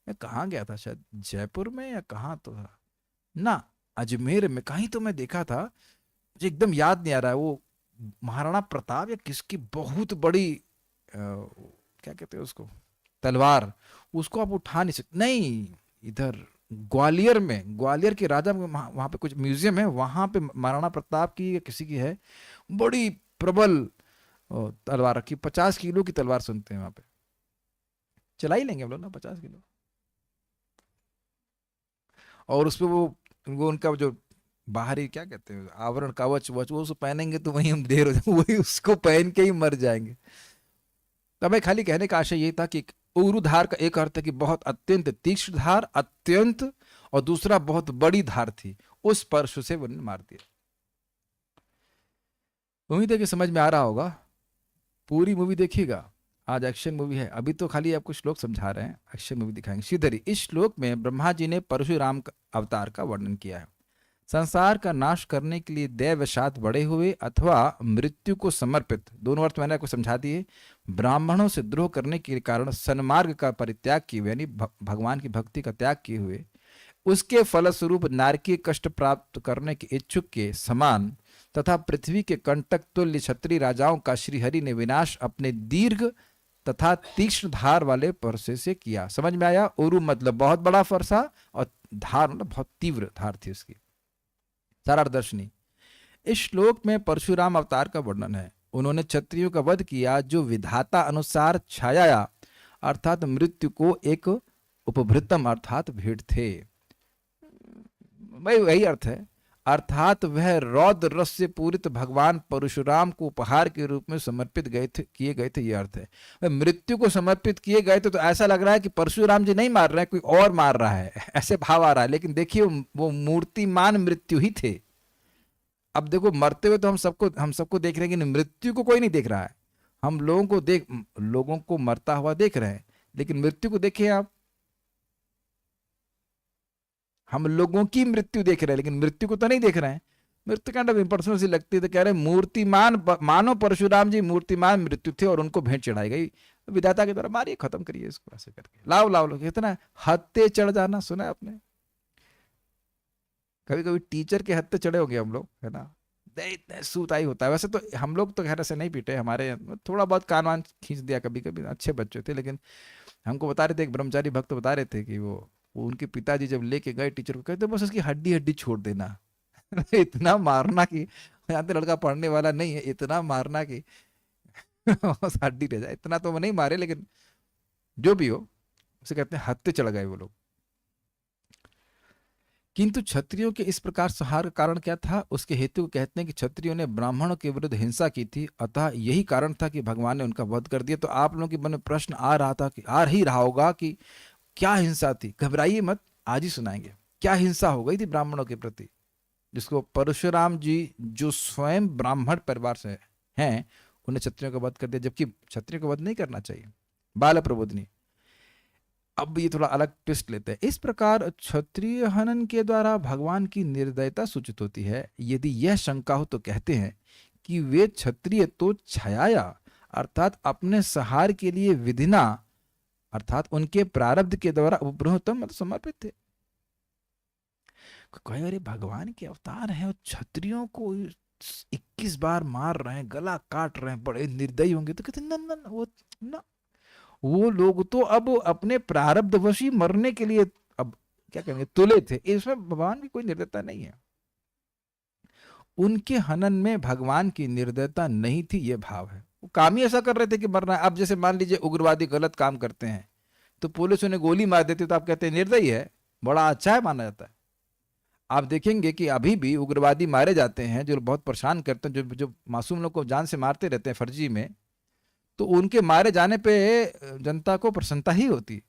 मैं कहाँ गया था, शायद जयपुर में या कहाँ तो था ना, अजमेर में कहीं तो मैं देखा था, मुझे एकदम याद नहीं आ रहा है, वो महाराणा प्रताप या किसकी बहुत बड़ी क्या कहते हैं उसको, तलवार, उसको आप उठा नहीं सकते। नहीं, इधर ग्वालियर में, ग्वालियर के राजा, वहां पे कुछ म्यूजियम है, वहां पे महाराणा प्रताप की या किसी की है, बड़ी प्रबल तलवार रखी, 50 किलो की तलवार सुनते हैं वहां पे। चला ही लेंगे हम लोग ना 50 किलो। और उस पे वो उनका जो बाहरी क्या कहते हैं आवरण कवच वच वो उसको पहनेंगे तो वहीं हम देर हो जाएंगे, वही उसको पहन के ही मर जाएंगे। तो मैं खाली कहने का आशय ये था कि उरु धार का एक अर्थ है कि बहुत अत्यंत तीक्ष्ण धार, अत्यंत, और दूसरा बहुत बड़ी धार थी, उस परशु से वो मार दिया। उम्मीद है कि समझ में आ रहा होगा। पूरी मूवी देखिएगा, आज एक्शन मूवी है, अभी तो खाली आपको श्लोक समझा रहे हैं, एक्शन मूवी दिखाएंगे। श्रीधरी, इस श्लोक में ब्रह्मा जी ने परशुराम अवतार का वर्णन किया है। संसार का नाश करने के लिए दैवशात बड़े हुए अथवा मृत्यु को समर्पित, दोनों अर्थ मैंने आपको समझा दिए। ब्राह्मणों से द्रोह करने के कारण सन्मार्ग का परित्याग किए हुए, यानी भगवान की भक्ति का त्याग किए हुए, उसके फलस्वरूप नारकीय कष्ट प्राप्त करने के इच्छुक के समान तथा पृथ्वी के कंटक तुल्य क्षत्रिय राजाओं का श्रीहरि ने विनाश अपने दीर्घ तथा तीक्ष्ण धार वाले परसे से किया। समझ में आया? उरु मतलब बहुत बड़ा फरसा, और धार मतलब बहुत तीव्र धार थी उसकी। सारार्दर्शनी, इस श्लोक में परशुराम अवतार का वर्णन है। उन्होंने क्षत्रियों का वध किया जो विधाता अनुसार छाया अर्थात मृत्यु को एक उपभृतम अर्थात भेंट थे। भाई वही अर्थ है, अर्थात वह रौद्र रस से पूरित भगवान परशुराम को उपहार के रूप में समर्पित किए गए थे, ये अर्थ है। वह मृत्यु को समर्पित किए गए थे, तो ऐसा लग रहा है कि परशुराम जी नहीं मार रहे हैं, कोई और मार रहा है, ऐसे भाव आ रहा है। लेकिन देखिए वो मूर्तिमान मृत्यु ही थे। अब देखो मरते हुए तो हम सबको देख रहे हैं, कि मृत्यु को कोई नहीं देख रहा है। हम लोगों को मरता हुआ देख रहे हैं, लेकिन मृत्यु को देखिए आप, हम लोगों की मृत्यु देख रहे हैं लेकिन मृत्यु को तो नहीं देख रहे हैं। मृत्यु काइंड ऑफ इम्पर्सनल सी लगती है, तो कह रहे मूर्तिमान, मानो परशुराम जी मूर्तिमान मृत्यु थे और उनको भेंट चढ़ाई गई विधाता के द्वारा। मारिए, खत्म करिए इसको ऐसे करके, लाओ लाओ लो। कितना हत्ते चढ़ जाना सुना है आपने? कभी कभी टीचर के हत्ते चढ़े होंगे हम लोग, है ना, इतने सूताई होता है। वैसे तो हम लोग तो खैर ऐसे नहीं पीटे, हमारे थोड़ा बहुत कान वान खींच दिया कभी कभी, अच्छे बच्चे थे। लेकिन हमको बता रहे थे, एक ब्रह्मचारी भक्त बता रहे थे कि वो उनके पिताजी जब लेके गए टीचर को, कहते बस उसकी हड्डी हड्डी छोड़ देना। इतना मारना कि यहाँ तो लड़का पढ़ने वाला नहीं है, इतना मारना कि बस हड्डी रह जाए। इतना तो वो नहीं मारे, लेकिन जो भी हो उसे कहते हैं हत्ते चढ़ गए वो लोग। किंतु क्षत्रियों के इस प्रकार संहार का कारण क्या था? उसके हेतु को कहते हैं कि क्षत्रियों ने ब्राह्मणों के विरुद्ध हिंसा की थी, अतः यही कारण था कि भगवान ने उनका वध कर दिया। तो आप लोगों के मन में प्रश्न आ रहा था, कि आ ही रहा होगा कि क्या हिंसा थी। घबराइए मत, आज ही सुनाएंगे क्या हिंसा हो गई थी ब्राह्मणों के प्रति, जिसको परशुराम जी जो स्वयं ब्राह्मण परिवार से हैं, उन्हें क्षत्रियों का वध कर दिया, जबकि क्षत्रियों का वध नहीं करना चाहिए। बाल प्रबोधनी, अब ये थोड़ा अलग ट्विस्ट लेते हैं। इस प्रकार क्षत्रिय हनन के द्वारा भगवान की निर्दयता सूचित होती है। यदि यह शंका हो तो कहते हैं कि वे क्षत्रिय तो छाया अर्थात अपने सहार के लिए विधिना अर्थात उनके प्रारब्ध के द्वारा उपब्रह्मतम मतलब समर्पित थे। कहे अरे भगवान के अवतार हैं और क्षत्रियों को 21 बार मार रहे हैं, गला काट रहे हैं, बड़े निर्दयी होंगे। तो कहते ना, वो लोग तो अब अपने प्रारब्धवशी मरने के लिए अब क्या कहेंगे तुले थे। इसमें भगवान की कोई निर्दयता नहीं है। उनके हनन में भगवान की निर्दयता नहीं थी, यह भाव है। वो काम ही ऐसा कर रहे थे कि मरना है। अब जैसे मान लीजिए उग्रवादी गलत काम करते हैं तो पुलिस उन्हें गोली मार देती, तो आप कहते हैं निर्दयी है, बड़ा अच्छा है माना जाता है। आप देखेंगे कि अभी भी उग्रवादी मारे जाते हैं जो बहुत परेशान करते हैं, जो मासूम लोग को जान से मारते रहते हैं फर्जी में, तो उनके मारे जाने पे जनता को प्रसन्नता ही होती।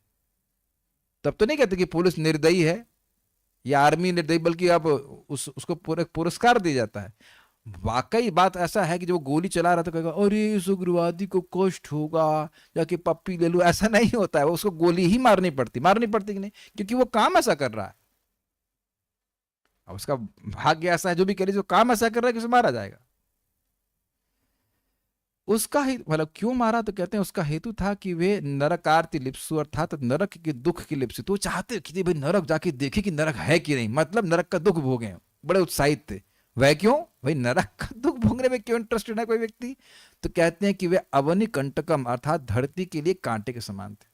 तब तो नहीं कहते कि पुलिस निर्दयी है या आर्मी निर्दयी, बल्कि अब उसको पूरे पुरस्कार दिया जाता है। वाकई बात ऐसा है कि जो गोली चला रहा था कहेगा अरे इस उग्रवादी को कष्ट होगा, जाके पप्पी ले लो, ऐसा नहीं होता है। उसको गोली ही मारनी पड़ती कि नहीं, क्योंकि वो काम ऐसा कर रहा है। अब उसका भाग्य ऐसा है, जो भी करे जो काम ऐसा कर रहा है कि उसे मारा जाएगा। उसका ही मतलब क्यों मारा, तो कहते हैं उसका हेतु था कि वे नरकार्ति लिप्सु अर्थात नरक के दुख की लिप्सु। तो चाहते कि भाई नरक जाके देखे कि नरक है कि नहीं, मतलब नरक का दुख भोगे, बड़े उत्साहित थे। वह क्यों भाई, नरक का दुख भोगने में क्यों इंटरेस्टेड है कोई व्यक्ति? तो कहते हैं कि वे अवनि कंटकम अर्थात धरती के लिए कांटे के समान थे।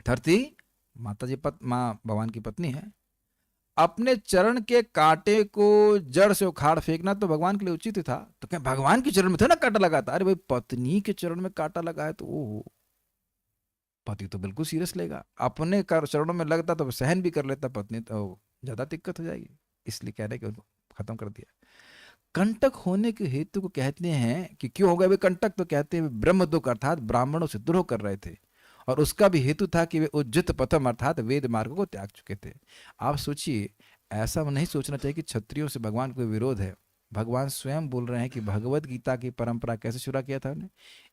धरती माता जी माँ भगवान की पत्नी है, अपने चरण के कांटे को जड़ से उखाड़ फेंकना तो भगवान के लिए उचित था। तो क्या भगवान के चरण में था ना कांटा लगा था? अरे भाई पत्नी के चरण में कांटा लगा है तो ओहो, पति तो बिल्कुल सीरियस लेगा, अपने चरणों में लगता तो सहन भी कर लेता, पत्नी तो ज्यादा दिक्कत हो जाएगी, इसलिए कह रहे कि उनको खत्म कर दिया। कंटक होने के हेतु को कहते हैं कि क्यों हो गए वे कंटक, तो कहते हैं ब्रह्मदुख अर्थात ब्राह्मणों से द्रोह कर रहे थे, और उसका भी हेतु था कि वे उज्जित पथम अर्थात वेद मार्ग को त्याग चुके थे। आप सोचिए, ऐसा नहीं सोचना चाहिए कि क्षत्रियों से भगवान को विरोध है। भगवान स्वयं बोल रहे हैं कि भगवत गीता की परंपरा कैसे शुरू किया था उन्हें,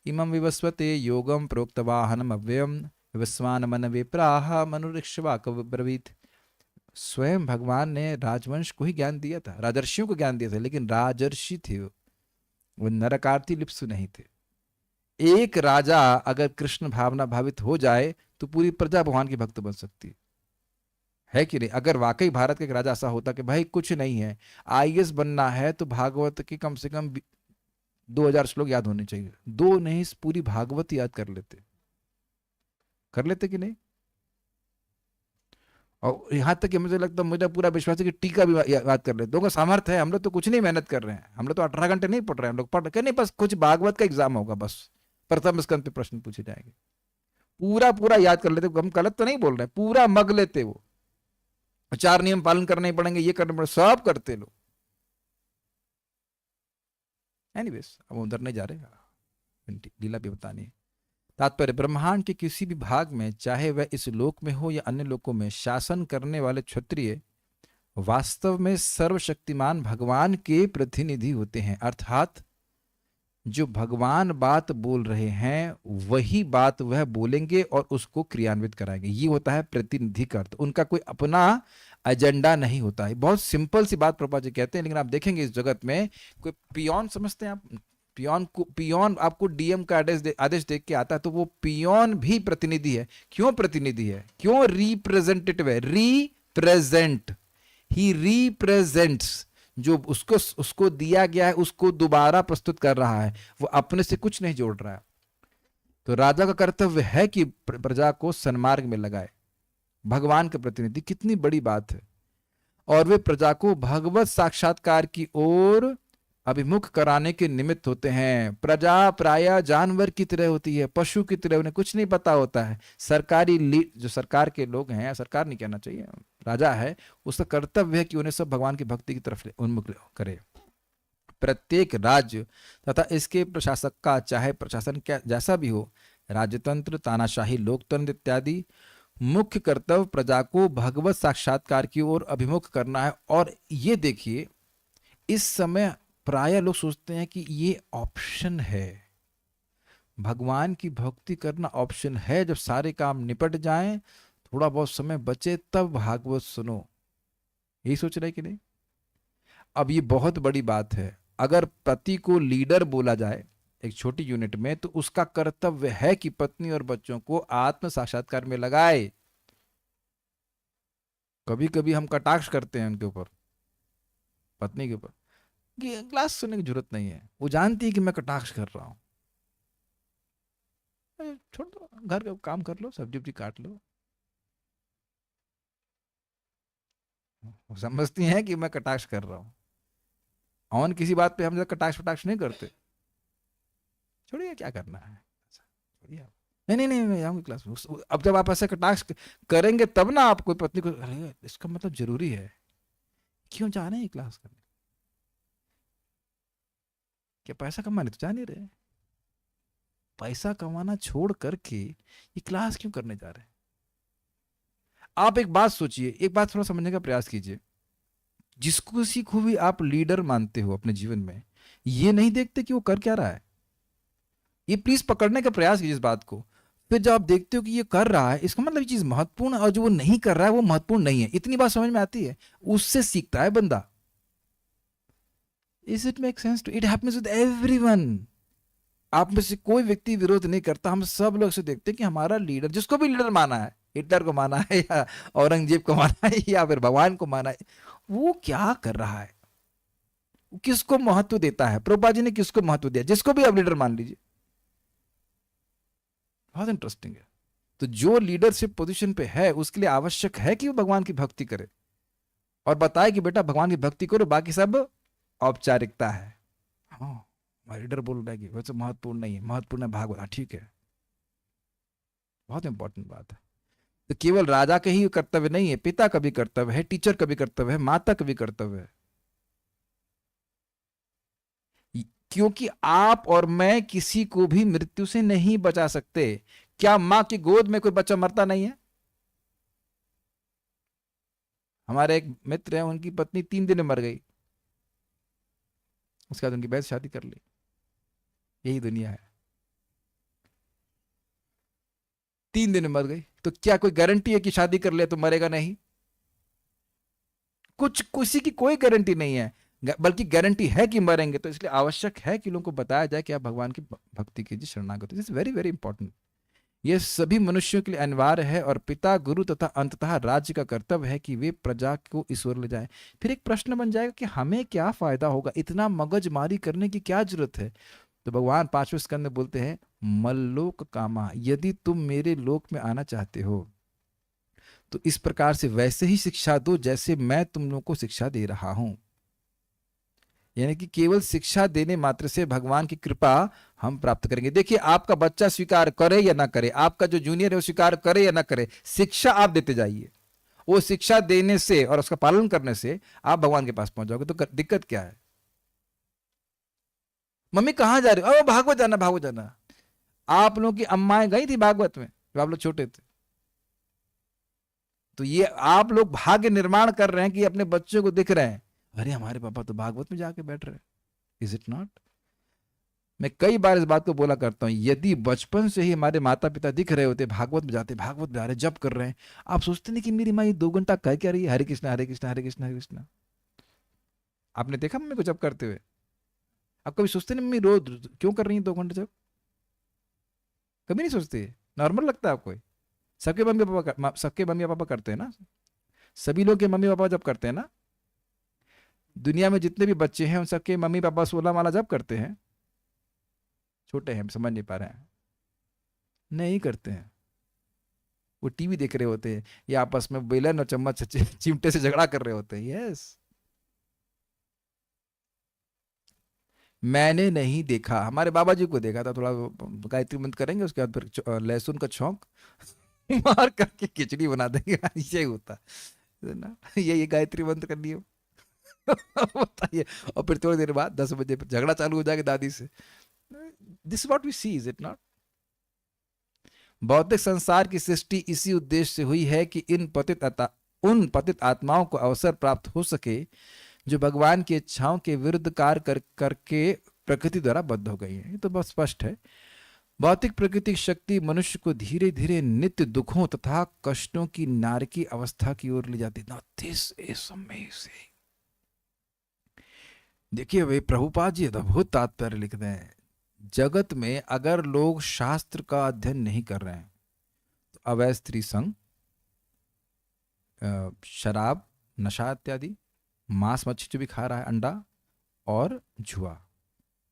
इमं विवस्वते योगम प्रोक्तवाहनम अव्ययम विस्वान मन विप्राह मनुरिक्ष्वा ब्रवीत। स्वयं भगवान ने राजवंश को ही ज्ञान दिया था, राजर्षियों को ज्ञान दिया था, लेकिन राजर्षि थे वो नरकार्थी लिप्सु नहीं थे। एक राजा अगर कृष्ण भावना भावित हो जाए तो पूरी प्रजा भगवान की भक्त बन सकती है कि नहीं। अगर वाकई भारत का एक राजा ऐसा होता कि भाई कुछ नहीं है, आईएएस बनना है तो भागवत की कम से कम 2000 श्लोक याद होने चाहिए, दो नहीं पूरी भागवत याद कर लेते कि नहीं। और यहां तक कि मुझे लगता है, मुझे पूरा विश्वास है कि टीका भी याद कर लेते होगा, सामर्थ्य है। हम लोग तो कुछ नहीं मेहनत कर रहे हैं, हम लोग तो 18 घंटे नहीं पढ़ रहे हैं, हम लोग पढ़ के नहीं, बस कुछ भागवत का एग्जाम होगा, बस प्रथम स्कंद पे प्रश्न पूछे जाएंगे, पूरा पूरा याद कर लेते। हम गलत तो नहीं बोल रहे, पूरा मग लेते वो, 4 नियम पालन करने ही पड़ेंगे, ये करने पड़ेंगे, सब करते लोग। एनीवेज अब उधर नहीं जा रहे, लीला भी बतानी है। तात्पर्य, ब्रह्मांड के किसी भी भाग में, चाहे वह इस लोक में हो या अन्य लोकों में, शासन करने वाले क्षत्रिय वास्तव में सर्वशक्तिमान भगवान के प्रतिनिधि होते हैं। अर्थात जो भगवान बात बोल रहे हैं वही बात वह बोलेंगे और उसको क्रियान्वित कराएंगे, ये होता है प्रतिनिधि का अर्थ। उनका कोई अपना एजेंडा नहीं होता है। बहुत सिंपल सी बात प्रभुपाद जी कहते हैं, लेकिन आप देखेंगे इस जगत में कोई पियोन समझते हैं आप, पियोन आपको डीएम का आदेश देख के आता है, तो वो पियोन भी प्रतिनिधि है। क्यों प्रतिनिधि है? क्यों रिप्रेजेंटेटिव है? रिप्रेजेंट, ही रिप्रेजेंट्स, जो उसको दिया गया है उसको दोबारा प्रस्तुत कर रहा है, वो अपने से कुछ नहीं जोड़ रहा है। तो राजा का कर्तव्य है कि प्रजा को सन्मार्ग में लगाए, भगवान के प्रतिनिधि, कितनी बड़ी बात है। और वे प्रजा को भगवत साक्षात्कार की ओर अभिमुख कराने के निमित्त होते हैं। प्रजा प्रायः जानवर की तरह होती है, पशु की तरह, उन्हें कुछ नहीं पता होता है। जो सरकार के लोग हैं, सरकार नहीं कहना चाहिए, राजा है, उसका कर्तव्य है कि उन्हें सब भगवान की भक्ति की तरफ उन्मुख करे। प्रत्येक राज्य तथा इसके प्रशासक का, चाहे प्रशासन क्या जैसा भी हो, राजतंत्र, तानाशाही, लोकतंत्र इत्यादि, मुख्य कर्तव्य प्रजा को भगवत साक्षात्कार की ओर अभिमुख करना है। और ये देखिए, इस समय प्राय लोग सोचते हैं कि ये ऑप्शन है, भगवान की भक्ति करना ऑप्शन है, जब सारे काम निपट जाएं, थोड़ा बहुत समय बचे तब भागवत सुनो, यही सोच रहे कि नहीं। अब ये बहुत बड़ी बात है, अगर पति को लीडर बोला जाए एक छोटी यूनिट में, तो उसका कर्तव्य है कि पत्नी और बच्चों को आत्म साक्षात्कार में लगाए। कभी कभी हम कटाक्ष करते हैं उनके ऊपर, पत्नी के ऊपर, कि क्लास सुनने की जरूरत नहीं है, वो जानती है कि मैं कटाक्ष कर रहा हूं, छोड़ दो, घर का काम कर लो, सब्जी उब्जी काट लो। वो समझती हैं कि मैं कटाक्ष कर रहा हूं, और किसी बात पे हम जब कटाक्ष वटाक्ष नहीं करते, छोड़िए क्या करना है, छोड़िए, नहीं नहीं नहीं, मैं आऊंगी क्लास में। अब जब आप ऐसे कटाक्ष करेंगे तब ना आप कोई पत्नी को, अरे इसका मतलब जरूरी है, क्यों जा रहे हैं क्लास करने, क्या पैसा कमाने तो जा नहीं रहे, पैसा कमाना छोड़ करके ये क्लास क्यों करने जा रहे हैं। आप एक बात सोचिए, एक बात थोड़ा समझने का प्रयास कीजिए, जिसको किसी को भी आप लीडर मानते हो अपने जीवन में, ये नहीं देखते कि वो कर क्या रहा है, ये प्लीज पकड़ने का प्रयास कीजिए इस बात को। फिर जब आप देखते हो कि ये कर रहा है, इसका मतलब ये चीज महत्वपूर्ण है, और जो वो नहीं कर रहा है वो महत्वपूर्ण नहीं है, इतनी बात समझ में आती है, उससे सीखता है बंदा। Is it make sense to? It happens with everyone. आप में से कोई व्यक्ति विरोध नहीं करता, हम सब लोग से देखते हैं कि हमारा लीडर, जिसको भी लीडर माना है, हिटलर को माना है या औरंगजेब को माना है या फिर भगवान को माना है, वो क्या कर रहा है, किसको महत्व देता है। प्रभुपाद जी ने किसको महत्व दिया, जिसको भी आप लीडर मान लीजिए। बहुत इंटरेस्टिंग है। तो जो लीडरशिप पोजीशन पे है उसके लिए आवश्यक है कि वो भगवान की भक्ति करे और बताए कि बेटा भगवान की भक्ति करो, बाकी सब औपचारिकता है। हाँ, लीडर बोल रहा है कि वैसे महत्वपूर्ण नहीं है, महत्वपूर्ण है भागवत, ठीक है। बहुत इंपॉर्टेंट बात है। तो केवल राजा का ही कर्तव्य नहीं है, पिता का भी कर्तव्य है, टीचर का भी कर्तव्य है, माता का भी कर्तव्य है। क्योंकि आप और मैं किसी को भी मृत्यु से नहीं बचा सकते। क्या मां की गोद में कोई बच्चा मरता नहीं है? हमारे एक मित्र हैं, उनकी पत्नी 3 दिन में मर गई, उसके बाद उनकी बहन शादी कर ली। यही दुनिया है। 3 दिन में मर गई, तो क्या कोई गारंटी है कि शादी कर ले तो मरेगा नहीं? कुछ किसी की कोई गारंटी नहीं है, बल्कि गारंटी है कि मरेंगे। तो इसलिए आवश्यक है कि लोगों को बताया जाए कि आप भगवान की भक्ति कीजिए, शरणागत। This is very very important. यह सभी मनुष्यों के लिए अनिवार्य है और पिता, गुरु तथा अंततः राज्य का कर्तव्य है कि वे प्रजा को ईश्वर ले जाएं। फिर एक प्रश्न बन जाएगा कि हमें क्या फायदा होगा, इतना मगजमारी करने की क्या जरूरत है? तो भगवान 5वें स्कंद में बोलते हैं, मल्लोक कामा, यदि तुम मेरे लोक में आना चाहते हो तो इस प्रकार से वैसे ही शिक्षा दो जैसे मैं तुम लोगों को शिक्षा दे रहा हूं। यानी कि केवल शिक्षा देने मात्र से भगवान की कृपा हम प्राप्त करेंगे। देखिए, आपका बच्चा स्वीकार करे या ना करे, आपका जो जूनियर है वो स्वीकार करे या ना करे, शिक्षा आप देते जाइए। वो शिक्षा देने से और उसका पालन करने से आप भगवान के पास पहुंच जाओगे। तो दिक्कत क्या है? मम्मी कहां जा रही हो? भागवत जाना, भागवत जाना। आप लोगों की अम्माएं गई थी भागवत में जब आप लोग छोटे थे। तो ये आप लोग भाग्य निर्माण कर रहे हैं कि अपने बच्चों को दिख रहे हैं, अरे हमारे पापा तो भागवत में जाके बैठ रहे हैं। Is it not? मैं कई बार इस बात को बोला करता हूं, यदि बचपन से ही हमारे माता पिता दिख रहे होते भागवत में जाते, भागवत में जा रहे, जब कर रहे हैं, आप सोचते नहीं कि मेरी माँ ये 2 घंटा कह क्या रही है, हरे कृष्णा हरे कृष्णा हरे कृष्णा हरे कृष्णा। आपने देखा मम्मी को जब करते हुए? आप कभी सोचते नहीं मम्मी रोज क्यों कर रही है 2 घंटे जब? कभी नहीं सोचते? नॉर्मल लगता है आपको? सबके मम्मी पापा करते हैं ना, सभी लोग के मम्मी पापा जब करते हैं ना, दुनिया में जितने भी बच्चे हैं उन सबके मम्मी पापा 16 माला जब करते हैं। छोटे हैं, समझ नहीं पा रहे हैं, नहीं करते हैं। वो टीवी देख रहे होते हैं या आपस में बेलन और चम्मच चिमटे से झगड़ा कर रहे होते हैं। यस, मैंने नहीं देखा, हमारे बाबा जी को देखा था, थोड़ा गायत्री मंत्र करेंगे, उसके बाद फिर लहसुन का छौंक मार करके खिचड़ी बना देंगे। ये होता है ना, ये गायत्री मंत्र करनी हो। बताइए, और फिर थोड़ी देर बाद 10 बजे फिर झगड़ा चालू हो जाएगा दादी से। This what we see, is it not? भौतिक संसार की सृष्टि इसी उद्देश्य से हुई है कि उन पतित आत्माओं को अवसर प्राप्त हो सके जो भगवान की इच्छाओं के विरुद्ध कार्य करके प्रकृति द्वारा बद्ध हो गई है। ये तो बहुत स्पष्ट है। भौतिक प्रकृति शक्ति मनुष्य को धीरे धीरे नित्य दुखों तथा कष्टों की नारकी अवस्था की ओर ले जाती है। This is amazing. देखिए भाई, प्रभुपाद जी अद्भुत तात्पर्य लिख रहे हैं। जगत में अगर लोग शास्त्र का अध्ययन नहीं कर रहे हैं तो अवैध स्त्री संग, शराब, नशा इत्यादि, मांस मच्छी जो भी खा रहा है, अंडा और जुआ,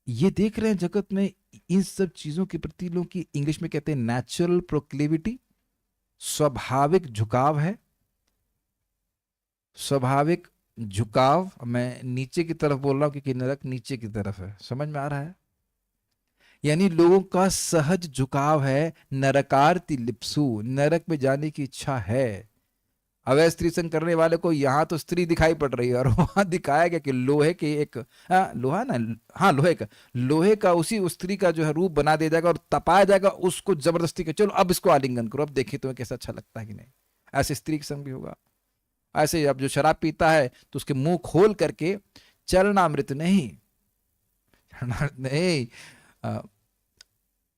ये देख रहे हैं जगत में। इन सब चीजों के प्रति लोगों की इंग्लिश में कहते हैं नेचुरल प्रोक्लिविटी, स्वाभाविक झुकाव है। स्वाभाविक झुकाव, मैं नीचे की तरफ बोल रहा हूं क्योंकि नरक नीचे की तरफ है, समझ में आ रहा है? यानी लोगों का सहज झुकाव है नरकार्ति लिप्सु, नरक में जाने की इच्छा है। अवैध स्त्री संग करने वाले को यहाँ तो स्त्री दिखाई पड़ रही है और वहां दिखाया गया कि लोहे के एक लोहा ना, हाँ लोहे का उसी उस स्त्री का जो है रूप बना दिया जाएगा और तपाया जाएगा उसको जबरदस्ती के, चलो अब इसको आलिंगन करो, अब देखिए तुम्हें कैसा अच्छा लगता है कि नहीं। ऐसे स्त्री के संग भी होगा। ऐसे अब जो शराब पीता है तो उसके मुंह खोल करके चरणामृत नहीं, नहीं,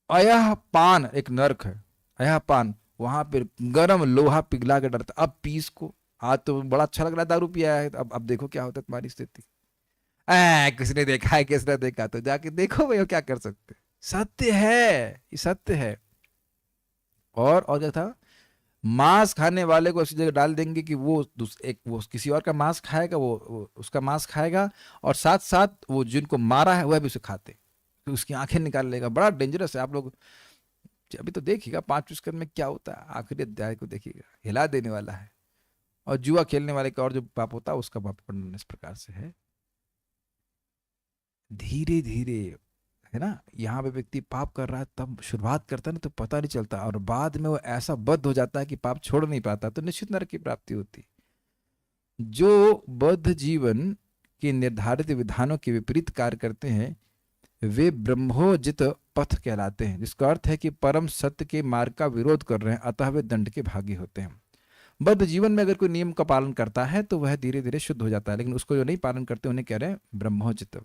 अयह पान एक नर्क है, अयह पान, वहां पर गरम लोहा पिघला के डरता। अब पीस को, आज तो बड़ा अच्छा लग रहा है दारू पिया है, अब देखो क्या होता है तुम्हारी स्थिति। किसने देखा है, किसने देखा, तो जाके देखो भाई, क्या कर सकते। सत्य है, ये सत्य है। और क्या था, मांस खाने वाले को ऐसी जगह डाल देंगे कि वो किसी और का मांस खाएगा, वो उसका मांस खाएगा, और साथ साथ वो जिनको मारा है वह भी उसे खाते, तो उसकी आंखें निकाल लेगा। बड़ा डेंजरस है। आप लोग अभी तो देखिएगा 5वें स्कंद में क्या होता है, आखिरी अध्याय को देखिएगा, हिला देने वाला है। और जुआ खेलने वाले का और जो पाप होता है उसका पाप वर्णन इस प्रकार से है। धीरे धीरे है ना, यहाँ पे व्यक्ति पाप कर रहा है, तब शुरुआत करता है ना तो पता नहीं चलता, और बाद में वो ऐसा बद्ध हो जाता है कि पाप छोड़ नहीं पाता, तो निश्चित नरक की प्राप्ति होती। जो बद्ध जीवन के निर्धारित विधानों के विपरीत कार्य करते हैं वे ब्रह्मोजित पथ कहलाते हैं, जिसका अर्थ है कि परम सत्य के मार्ग का विरोध कर रहे हैं, अतः वे दंड के भागी होते हैं। बद्ध जीवन में अगर कोई नियम का पालन करता है तो वह धीरे धीरे शुद्ध हो जाता है, लेकिन उसको जो नहीं पालन करते उन्हें कह रहे हैं ब्रह्मोजित।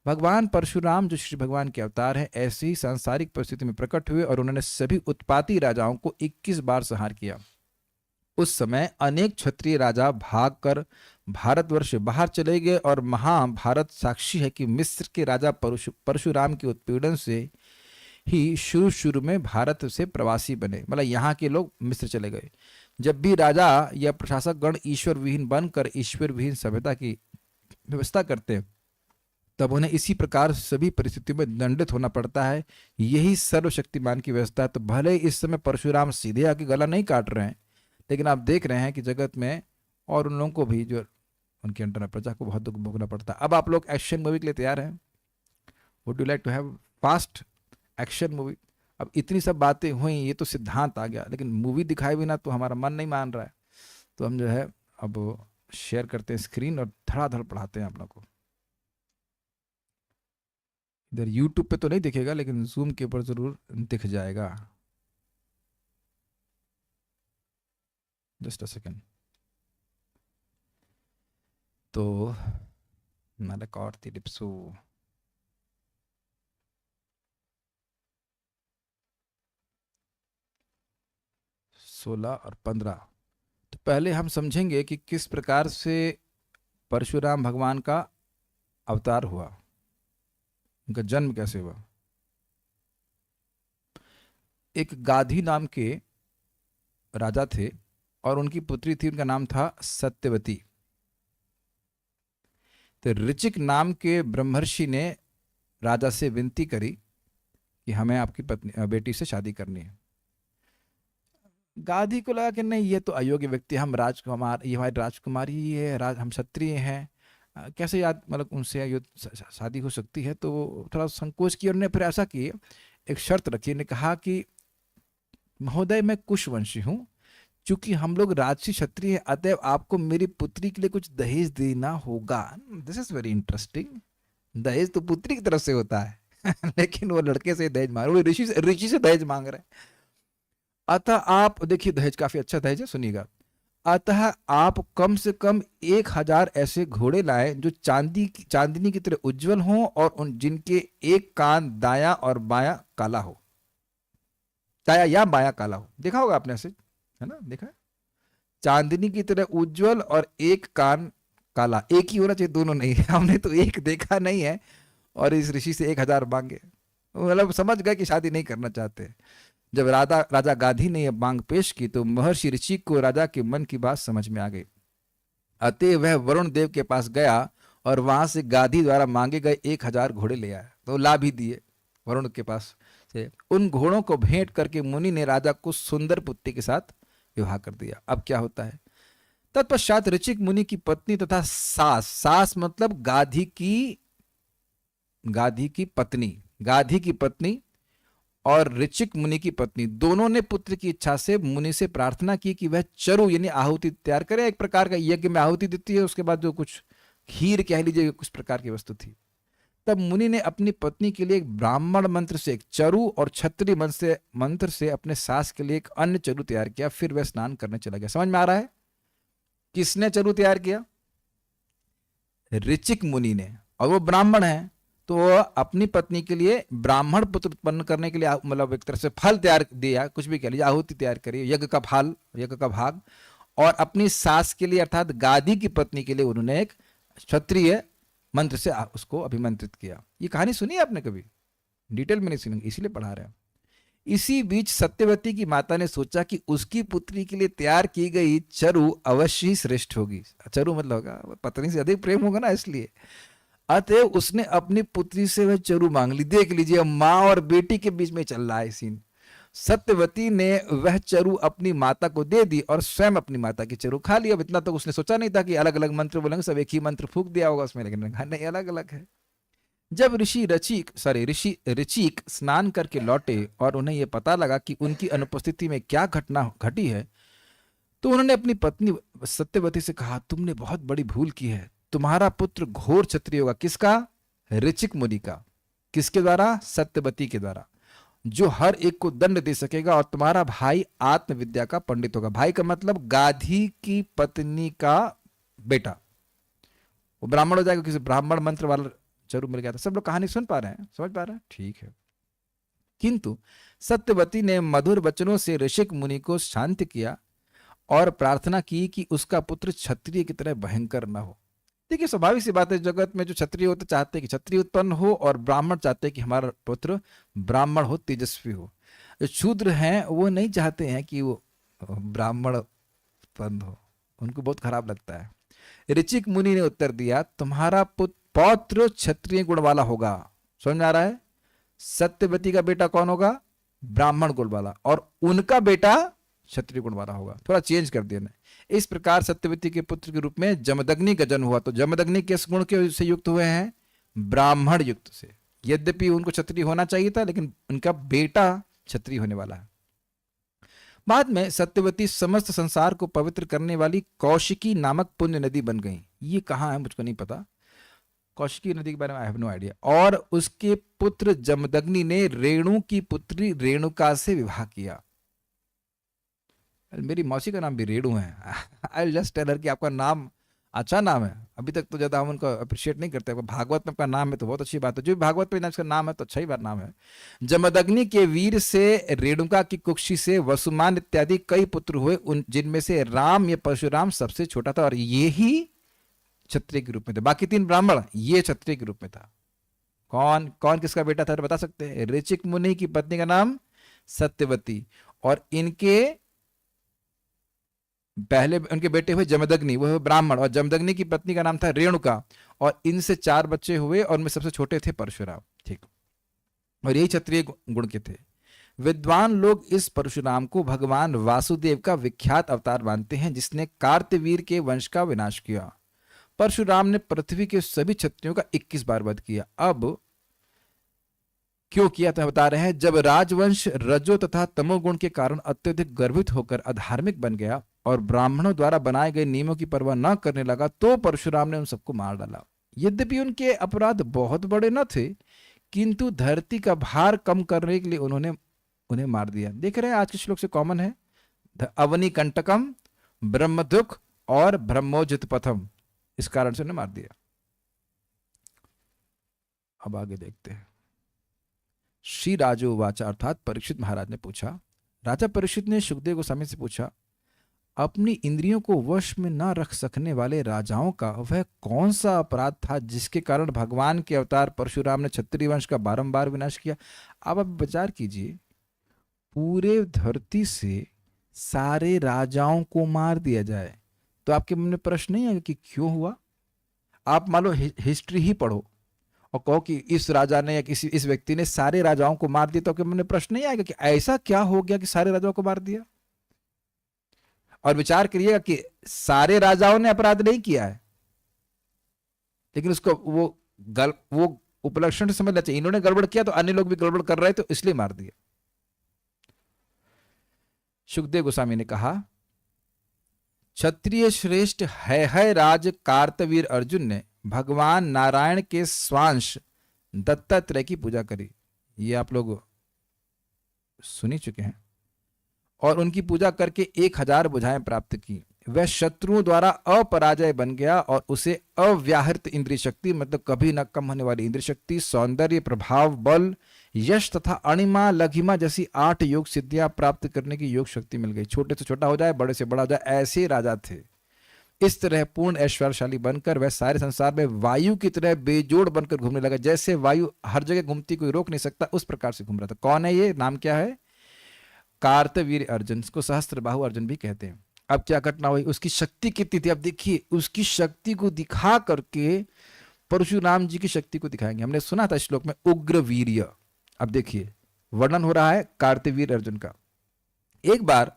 भगवान परशुराम जो श्री भगवान के अवतार हैं, ऐसी ही सांसारिक परिस्थिति में प्रकट हुए और उन्होंने सभी उत्पाती राजाओं को 21 बार संहार किया। उस समय अनेक क्षत्रिय राजा भागकर भारतवर्ष से बाहर चले गए, और महाभारत साक्षी है कि मिस्र के राजा परशुराम के उत्पीड़न से ही शुरू शुरू में भारत से प्रवासी बने, मतलब यहाँ के लोग मिस्र चले गए। जब भी राजा या प्रशासक गण ईश्वर विहीन बनकर ईश्वर विहीन सभ्यता की व्यवस्था करते हैं, तब उन्हें इसी प्रकार सभी परिस्थितियों में दंडित होना पड़ता है। यही सर्वशक्तिमान की व्यवस्था है। तो भले इस समय परशुराम सीधे आके गला नहीं काट रहे हैं, लेकिन आप देख रहे हैं कि जगत में और उन लोगों को भी जो उनके अंडर प्रजा को बहुत दुख भोगना पड़ता है। अब आप लोग एक्शन मूवी के लिए तैयार हैं? Would you like to have fast action movie? अब इतनी सब बातें हुई, ये तो सिद्धांत आ गया, लेकिन मूवी दिखाए बिना तो हमारा मन नहीं मान रहा है। तो हम जो है अब शेयर करते हैं स्क्रीन और धड़ाधड़ पढ़ाते हैं आप लोग को। इधर यूट्यूब पे तो नहीं दिखेगा, लेकिन जूम के ऊपर जरूर दिख जाएगा। Just a second. तो नरक तिरिप्सु 16 और 15। तो पहले हम समझेंगे कि किस प्रकार से परशुराम भगवान का अवतार हुआ, उनका जन्म कैसे हुआ। एक गाधी नाम के राजा थे और उनकी पुत्री थी, उनका नाम था सत्यवती। तो ऋचिक नाम के ब्रह्मर्षि ने राजा से विनती करी कि हमें आपकी पत्नी बेटी से शादी करनी है। गाधी को लगा कि नहीं, ये तो अयोग्य व्यक्ति, हम राजकुमार, ये हमारी राजकुमारी ही है, हम क्षत्रिय हैं, कैसे याद मतलब उनसे शादी हो सकती है। तो थोड़ा संकोच किया उन्होंने। फिर ऐसा किए, एक शर्त रखी, ने कहा कि महोदय मैं कुशवंशी हूँ, चूंकि हम लोग राजसी क्षत्रिय हैं, अतएव आपको मेरी पुत्री के लिए कुछ दहेज देना होगा। This is very interesting. दहेज तो पुत्री की तरफ से होता है लेकिन वो लड़के से दहेज मांग, वो ऋषि से दहेज मांग रहे हैं। अतः आप देखिए, दहेज काफी अच्छा दहेज है, सुनिएगा। अतः आप कम से कम 1000 ऐसे घोड़े लाए जो चांदनी की तरह उज्जवल हों और उन जिनके एक कान दाया और बायां काला हो, दाया या बायां काला हो। देखा होगा आपने ऐसे, है ना, देखा है? चांदनी की तरह उज्जवल और एक कान काला, एक ही होना चाहिए, दोनों नहीं। हमने तो एक देखा नहीं है और इस ऋषि से 1000 मांगे, मतलब समझ गए कि शादी नहीं करना चाहते। जब राजा गाधी ने यह मांग पेश की तो महर्षि ऋषिक को राजा के मन की बात समझ में आ गई। अतः वह वरुण देव के पास गया और वहां से गाधी द्वारा मांगे गए 1000 घोड़े ले आया। तो ला भी दिए वरुण के पास से। उन घोड़ों को भेंट करके मुनि ने राजा को सुंदर पुत्री के साथ विवाह कर दिया। अब क्या होता है, तत्पश्चात ऋचिक मुनि की पत्नी तथा सास मतलब गाधी की पत्नी और ऋचिक मुनि की पत्नी, दोनों ने पुत्र की इच्छा से मुनि से प्रार्थना की कि वह चरु यानी आहुति तैयार करे। एक प्रकार का यज्ञ में आहुति देती है, उसके बाद जो कुछ खीर कह लीजिए, कुछ प्रकार की वस्तु थी। तब मुनि ने अपनी पत्नी के लिए एक ब्राह्मण मंत्र से एक चरु और क्षत्रिय मंत्र से अपने सास के लिए एक अन्य चरु तैयार किया। फिर वह स्नान करने चला गया। समझ में आ रहा है किसने चरु तैयार किया? ऋचिक मुनि ने। और वो ब्राह्मण है, तो वो अपनी पत्नी के लिए ब्राह्मण पुत्र उत्पन्न करने के लिए मतलब एक तरह से फल तैयार दिया, कुछ भी कह लीजिए, आहुति तैयार करी, यज्ञ का फल, यज्ञ का भाग। और अपनी सास के लिए अर्थात गादी की पत्नी के लिए उन्होंने एक क्षत्रिय मंत्र से उसको अभिमंत्रित किया। ये कहानी सुनी है आपने कभी? डिटेल में नहीं सुनी, इसीलिए पढ़ा रहे हैं। इसी बीच सत्यवती की माता ने सोचा कि उसकी पुत्री के लिए तैयार की गई चरु अवश्य ही श्रेष्ठ होगी। चरु मतलब होगा पत्नी से अधिक प्रेम होगा ना, इसलिए। अतएव उसने अपनी पुत्री से वह चरु मांग ली। देख लीजिए, माँ और बेटी के बीच में चल रहा है सीन। सत्यवती ने वह चरु अपनी माता को दे दी और स्वयं अपनी माता की चरु खा ली। अब इतना तो उसने सोचा नहीं था कि अलग अलग मंत्र बोलेंगे, सब एक ही मंत्र फूंक दिया होगा उसमें, लेकिन नहीं, अलग अलग है। जब ऋषि ऋचिक स्नान करके लौटे और उन्हें यह पता लगा कि उनकी अनुपस्थिति में क्या घटना घटी है, तो उन्होंने अपनी पत्नी सत्यवती से कहा, तुमने बहुत बड़ी भूल की है। तुम्हारा पुत्र घोर क्षत्रिय होगा। किसका? ऋचिक मुनि का। किसके द्वारा? सत्यवती के द्वारा, जो हर एक को दंड दे सकेगा। और तुम्हारा भाई आत्मविद्या का पंडित होगा। भाई का मतलब गाधी की पत्नी का बेटा। वो ब्राह्मण हो जाएगा। किसी ब्राह्मण मंत्र वाला जरूर मिल गया था। सब लोग कहानी सुन पा रहे हैं, समझ पा रहे हैं? ठीक है। किंतु सत्यवती ने मधुर वचनों से ऋषिक मुनि को शांत किया और प्रार्थना की कि उसका पुत्र क्षत्रिय की तरह भयंकर न हो। देखिए, स्वाभाविक सी बात है, जगत में जो क्षत्रिय होते चाहते हैं कि क्षत्रिय उत्पन्न हो, और ब्राह्मण चाहते हैं कि हमारा पुत्र ब्राह्मण हो, तेजस्वी हो। जो शूद्र हैं वो नहीं चाहते हैं कि वो ब्राह्मण उत्पन्न हो, उनको बहुत खराब लगता है। ऋचिक मुनि ने उत्तर दिया, तुम्हारा पौत्र क्षत्रिय गुण वाला होगा। समझ में आ रहा है? सत्यवती का बेटा कौन होगा? ब्राह्मण गुण वाला, और उनका बेटा क्षत्रिय गुण वाला होगा। थोड़ा चेंज कर दिया ना। इस प्रकार सत्यवती के पुत्र के रूप में जमदग्नि का जन्म हुआ। तो जमदग्नि किस गुण के से युक्त हुए हैं? ब्राह्मण युक्त से। यद्यपि उनको क्षत्रिय होना चाहिए था, लेकिन उनका बेटा क्षत्रिय होने वाला है। बाद में सत्यवती समस्त संसार को पवित्र करने वाली कौशिकी नामक पुण्य नदी बन गई। ये कहाँ है मुझको नहीं पता, कौशिकी नदी के बारे में आई हैव नो आइडिया। और उसके पुत्र जमदग्नि ने रेणु की पुत्री रेणुका से विवाह किया। मेरी मौसी का नाम भी रेणु है। I will just tell her कि आपका नाम अच्छा नाम है। अभी तक तो ज्यादा हम उनको अप्रिशिएट नहीं करते। भागवत में आपका नाम है तो बहुत अच्छी बात है। जो भी भागवत में इसका नाम है तो अच्छा ही बात नाम है। जमदग्नि के वीर से रेणुका की कुक्षी से वसुमान इत्यादि कई पुत्र हुए, उन जिनमें से राम या परशुराम सबसे छोटा था, और ये ही क्षत्रिय के रूप में थे। बाकी 3 ब्राह्मण, ये क्षत्रिय के रूप में था। कौन कौन किसका बेटा था बता सकते हैं? ऋचिक मुनि की पत्नी का नाम सत्यवती, और इनके पहले उनके बेटे हुए जमदग्नि, वो ब्राह्मण, और जमदग्नि की पत्नी का नाम था रेणुका, और इनसे 4 बच्चे हुए, और उनमें सबसे छोटे थे परशुराम। ठीक, और यही क्षत्रिय गुण के थे। विद्वान लोग इस परशुराम को भगवान वासुदेव का विख्यात अवतार मानते हैं, जिसने कार्तवीर के वंश का विनाश किया। परशुराम ने पृथ्वी के सभी क्षत्रियों का 21 बार वध किया। अब क्यों किया तो बता रहे हैं। जब राजवंश रजो तथा तमोगुण के कारण अत्यधिक गर्वित होकर अधार्मिक बन गया और ब्राह्मणों द्वारा बनाए गए नियमों की परवाह न करने लगा, तो परशुराम ने उन सबको मार डाला। यद्यपि उनके अपराध बहुत बड़े न थे, किंतु धरती का भार कम करने के लिए उन्होंने उन्हें मार दिया। देख रहे हैं आज के श्लोक से कॉमन है, अवनी कंटकम, ब्रह्मदुख और ब्रह्मोजित पथम, इस कारण से उन्हें मार दिया। अब आगे देखते हैं। श्री राजोवाचा, अर्थात परीक्षित महाराज ने पूछा। राजा परीक्षित ने सुखदेव गोस्वामी से पूछा, अपनी इंद्रियों को वश में न रख सकने वाले राजाओं का वह कौन सा अपराध था जिसके कारण भगवान के अवतार परशुराम ने क्षत्रिय वंश का बारंबार विनाश किया? अब आप विचार कीजिए, पूरे धरती से सारे राजाओं को मार दिया जाए तो आपके मन में प्रश्न नहीं आएगा कि क्यों हुआ? आप मान लो हिस्ट्री ही पढ़ो और कहो कि इस राजा ने या किसी इस व्यक्ति ने सारे राजाओं को मार दिया, तो आपके मन में प्रश्न नहीं आएगा कि ऐसा क्या हो गया कि सारे राजाओं को मार दिया? और विचार करिएगा कि सारे राजाओं ने अपराध नहीं किया है, लेकिन उसको वो उपलक्षण से समझना चाहिए। इन्होंने गड़बड़ किया तो अन्य लोग भी गड़बड़ कर रहे, तो इसलिए मार दिया। सुखदेव गोस्वामी ने कहा, क्षत्रिय श्रेष्ठ है राज कार्तवीर अर्जुन ने भगवान नारायण के स्वांश दत्तात्रेय की पूजा करी। ये आप लोग सुन ही चुके हैं। और उनकी पूजा करके 1000 भुजाएं प्राप्त की। वह शत्रुओं द्वारा अपराजय बन गया और उसे अव्याहृत इंद्रिय शक्ति, मतलब कभी न कम होने वाली इंद्रिय शक्ति, सौंदर्य, प्रभाव, बल, यश तथा अणिमा लघिमा जैसी 8 योग सिद्धियां प्राप्त करने की योग शक्ति मिल गई। छोटे से छोटा हो जाए, बड़े से बड़ा हो जाए, ऐसे राजा थे। इस तरह पूर्ण ऐश्वर्यशाली बनकर वह सारे संसार में वायु की तरह बेजोड़ बनकर घूमने लगा। जैसे वायु हर जगह घूमती, कोई रोक नहीं सकता, उस प्रकार से घूम रहा था। कौन है ये? नाम क्या है? कार्तवीर अर्जुन, इसको सहस्त्रबाहु अर्जुन भी कहते हैं। अब क्या घटना हुई? उसकी शक्ति कितनी थी? अब देखिए, उसकी शक्ति को दिखा करके परशुराम जी की शक्ति को दिखाएंगे। हमने सुना था श्लोक में उग्र वीर्य। अब देखिए वर्णन हो रहा है कार्तवीर अर्जुन का। एक बार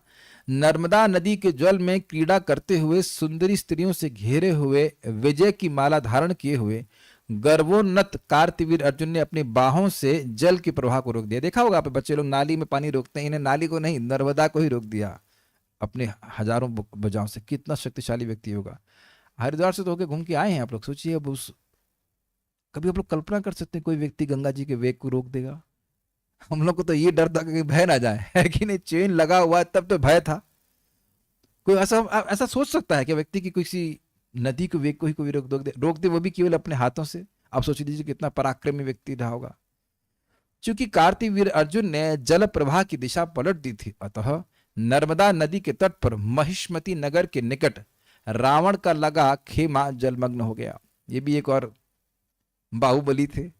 नर्मदा नदी के जल में क्रीड़ा करते हुए सुंदरी स्त्रियों से घेरे हुए विजय की माला धारण किए हुए गर्वोन्नत कार्तवीर अर्जुन ने अपनी बाहों से जल के प्रवाह को रोक दिया। देखा होगा आप बच्चे लोग नाली में पानी रोकते हैं, इन्हें नाली को नहीं नर्मदा को ही रोक दिया अपने हजारों भुजाओं से। कितना शक्तिशाली व्यक्ति होगा। हरिद्वार से तो होके घूम के आए हैं आप लोग, सोचिए अब उस, कभी आप लोग कल्पना कर सकते हैं कोई व्यक्ति गंगा जी के वेग को रोक देगा? हम लोग को तो ये डर था कि भय ना जाए, है कि नहीं? चेन लगा हुआ है तब तो भय था। कोई ऐसा ऐसा सोच सकता है कि व्यक्ति की किसी नदी के वेग को ही कोई रोक दे, वो भी केवल अपने हाथों से? आप सोच लीजिए कितना पराक्रमी व्यक्ति रहा होगा। चूंकि कार्तवीर अर्जुन ने जल प्रवाह की दिशा पलट दी थी, अतः नर्मदा नदी के तट पर महिष्मती नगर के निकट रावण का लगा खेमा जलमग्न हो गया। ये भी एक और बाहुबली थे।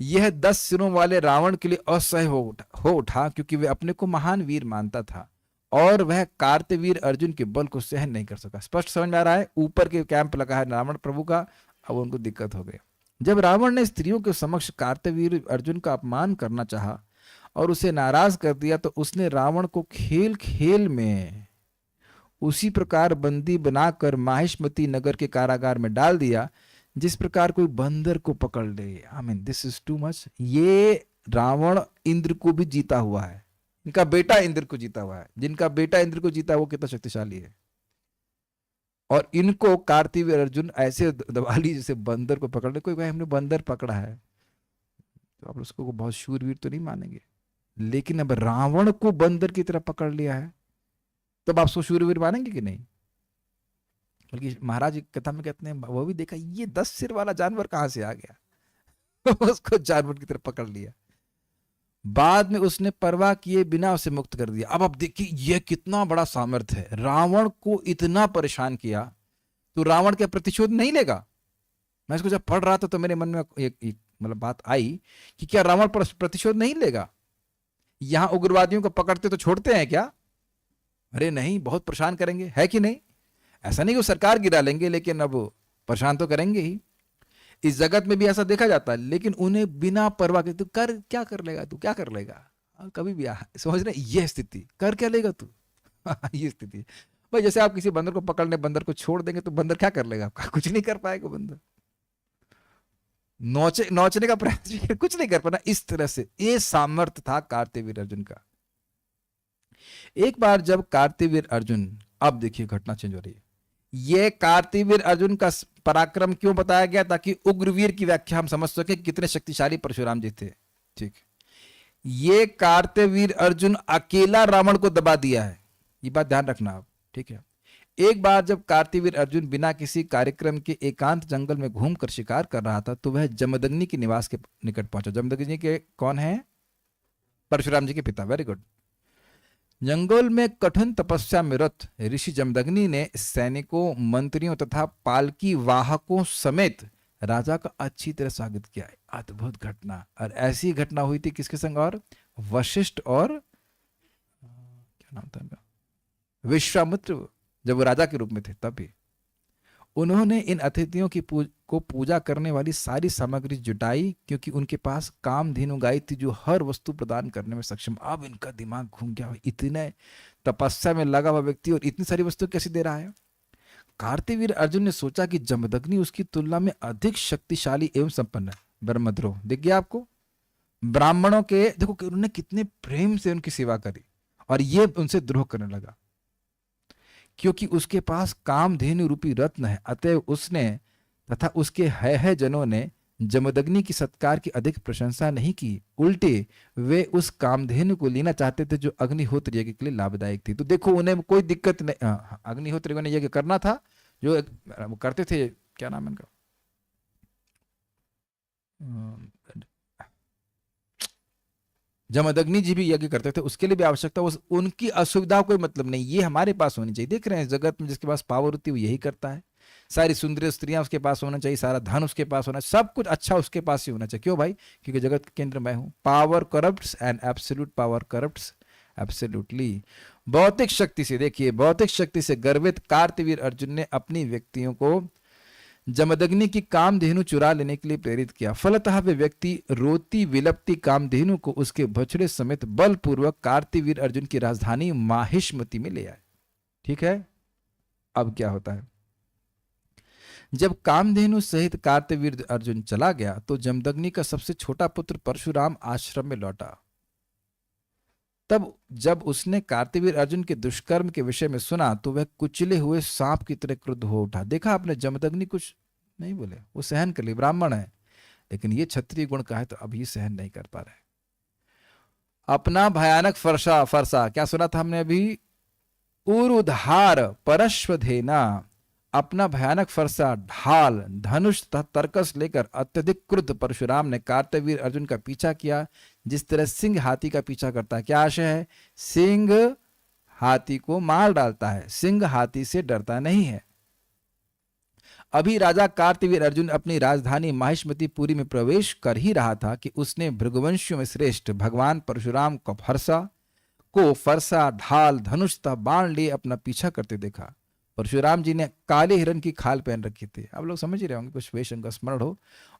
यह 10 सिरों वाले रावण के लिए असह्य हो उठा क्योंकि वह अपने को महान वीर मानता था और वह कार्तवीर अर्जुन के बल को सहन नहीं कर सका। स्पष्ट समझ में आ रहा है, ऊपर के कैंप लगा है रावण प्रभु का, अब उनको दिक्कत हो गई। जब रावण ने स्त्रियों के समक्ष कार्तवीर अर्जुन का अपमान करना चाहा और उसे नाराज कर दिया तो उसने रावण को खेल खेल में उसी प्रकार बंदी बनाकर माहिष्मती नगर के कारागार में डाल दिया जिस प्रकार कोई बंदर को पकड़ ले। I mean this is too much. ये रावण इंद्र को भी जीता हुआ है, इनका बेटा इंद्र को जीता हुआ है। जिनका बेटा इंद्र को जीता वो कितना शक्तिशाली है। और इनको कार्तवीर अर्जुन ऐसे दबा ली जैसे बंदर को पकड़ ले। कोई कहे हमने बंदर पकड़ा है तो आप उसको बहुत शूरवीर तो नहीं मानेंगे, लेकिन अब रावण को बंदर की तरह पकड़ लिया है तब आप उसको शूरवीर मानेंगे कि नहीं? बल्कि महाराज कथा में कहते हैं वो भी देखा ये 10 सिर वाला जानवर कहां से आ गया उसको जानवर की तरह पकड़ लिया। बाद में उसने परवाह किए बिना उसे मुक्त कर दिया। अब आप देखिए यह कितना बड़ा सामर्थ्य है। रावण को इतना परेशान किया तो रावण क्या प्रतिशोध नहीं लेगा? मैं इसको जब पढ़ रहा था तो मेरे मन में एक मतलब बात आई कि क्या रावण पर प्रतिशोध नहीं लेगा? यहां उग्रवादियों को पकड़ते तो छोड़ते हैं क्या? अरे नहीं, बहुत परेशान करेंगे, है कि नहीं? ऐसा नहीं कि वो सरकार गिरा लेंगे, लेकिन अब परेशान तो करेंगे ही। इस जगत में भी ऐसा देखा जाता है, लेकिन उन्हें बिना परवाह के, तू कर क्या कर लेगा, तू क्या कर लेगा, कभी भी समझ रहे? ये स्थिति, कर क्या लेगा तू ये स्थिति भाई। जैसे आप किसी बंदर को पकड़ने बंदर को छोड़ देंगे तो बंदर क्या कर लेगा आपका? कुछ नहीं कर पाएगा बंदर। नोचने का प्रयास कुछ नहीं कर पाना। इस तरह से ये सामर्थ्य था कार्तवीर अर्जुन का। एक बार जब कार्तवीर अर्जुन, अब देखिए घटना चेंज हो रही है। ये कार्तवीर अर्जुन का पराक्रम क्यों बताया गया? ताकि उग्रवीर की व्याख्या हम समझ सके कितने शक्तिशाली परशुराम जी थे। ठीक, ये कार्तवीर अर्जुन अकेला रावण को दबा दिया है, ये बात ध्यान रखना आप। ठीक है, एक बार जब कार्तवीर अर्जुन बिना किसी कार्यक्रम के एकांत जंगल में घूमकर शिकार कर रहा था तो वह जमदग्नि के निवास के निकट पहुंचा। जमदग्नि के कौन है? परशुराम जी के पिता। Very good. जंगल में कठिन तपस्या में रत ऋषि जमदग्नि ने सैनिकों, मंत्रियों तथा पालकी वाहकों समेत राजा का अच्छी तरह स्वागत किया। अद्भुत घटना। और ऐसी घटना हुई थी किसके संग? और वशिष्ठ और क्या नाम था उनका, विश्वामित्र, जब वो राजा के रूप में थे तब भी उन्होंने इन अतिथियों की को पूजा करने वाली सारी सामग्री जुटाई, क्योंकि उनके पास कामधेनु गाय थी जो हर वस्तु प्रदान करने में सक्षम। अब इनका दिमाग घूम गया, इतने तपस्या में लगा हुआ व्यक्ति और इतनी सारी वस्तु कैसे दे रहा है? कार्तवीर अर्जुन ने सोचा कि जमदग्नि उसकी तुलना में अधिक शक्तिशाली एवं संपन्न है। ब्रह्मद्रोह दिख गया आपको? ब्राह्मणों के देखो कि उन्होंने कितने प्रेम से उनकी सेवा करी और ये उनसे द्रोह करने लगा क्योंकि उसके पास कामधेनु रूपी रत्न है। अतएव उसने तथा उसके है जनों ने जमदग्नि की सत्कार की अधिक प्रशंसा नहीं की, उल्टे वे उस कामधेनु को लेना चाहते थे जो अग्निहोत्र यज्ञ के लिए लाभदायक थी। तो देखो उन्हें कोई दिक्कत नहीं, अग्निहोत्र ने यज्ञ करना था जो करते थे, क्या नाम है उनका, जमदग्नि जी भी यज्ञ करते थे, उसके लिए भी आवश्यकता, उनकी असुविधा कोई मतलब नहीं, ये हमारे पास होनी चाहिए। देख रहे हैं जगत में जिसके पास पावर होती है वो यही करता है। सारी सुंदर स्त्रियां उसके पास होना चाहिए, सारा धन उसके पास होना चाहिए, सब कुछ अच्छा उसके पास ही होना चाहिए। क्यों भाई? क्योंकि जगत के केंद्र मैं हूं। Power corrupts and absolute power corrupts absolutely. भौतिक शक्ति से, देखिए भौतिक शक्ति से गर्वित कार्तवीर अर्जुन ने अपनी व्यक्तियों को जमदग्नि की कामधेनु चुरा लेने के लिए प्रेरित किया। फलतः वे व्यक्ति रोती विलपती कामधेनु को उसके बछड़े समेत बलपूर्वक कार्तवीर अर्जुन की राजधानी माहिष्मती में ले आए। ठीक है, अब क्या होता है? जब कामधेनु सहित कार्तवीर अर्जुन चला गया तो जमदग्नि का सबसे छोटा पुत्र परशुराम आश्रम में लौटा। तब जब उसने कार्तवीर अर्जुन के दुष्कर्म के विषय में सुना तो वह कुचले हुए सांप की तरह क्रुद्ध हो उठा। देखा आपने, जमदग्नि कुछ नहीं बोले, वो सहन कर ली, ब्राह्मण है, लेकिन ये क्षत्रिय गुण का है तो अभी सहन नहीं कर पा रहे। अपना भयानक फरसा क्या सुना था हमने अभी, उरुधार परश्वधेना, अपना भयानक फरसा, ढाल, धनुष तथा तर्कस लेकर अत्यधिक क्रुद्ध परशुराम ने कार्तवीर अर्जुन का पीछा किया, जिस तरह सिंह हाथी का पीछा करता है। क्या आशय है, सिंह हाथी को मार डालता है, सिंह हाथी से डरता नहीं है। अभी राजा कार्तवीर अर्जुन अपनी राजधानी माहिष्मतीपुरी में प्रवेश कर ही रहा था कि उसने भृगुवंशियों में श्रेष्ठ भगवान परशुराम को फरसा, ढाल, धनुष तथा बाण लिए अपना पीछा करते देखा। परशुराम जी ने काले हिरण की खाल पहन रखी थी, आप लोग समझ ही रहे होंगे, कुछ वेश उनका स्मरण हो,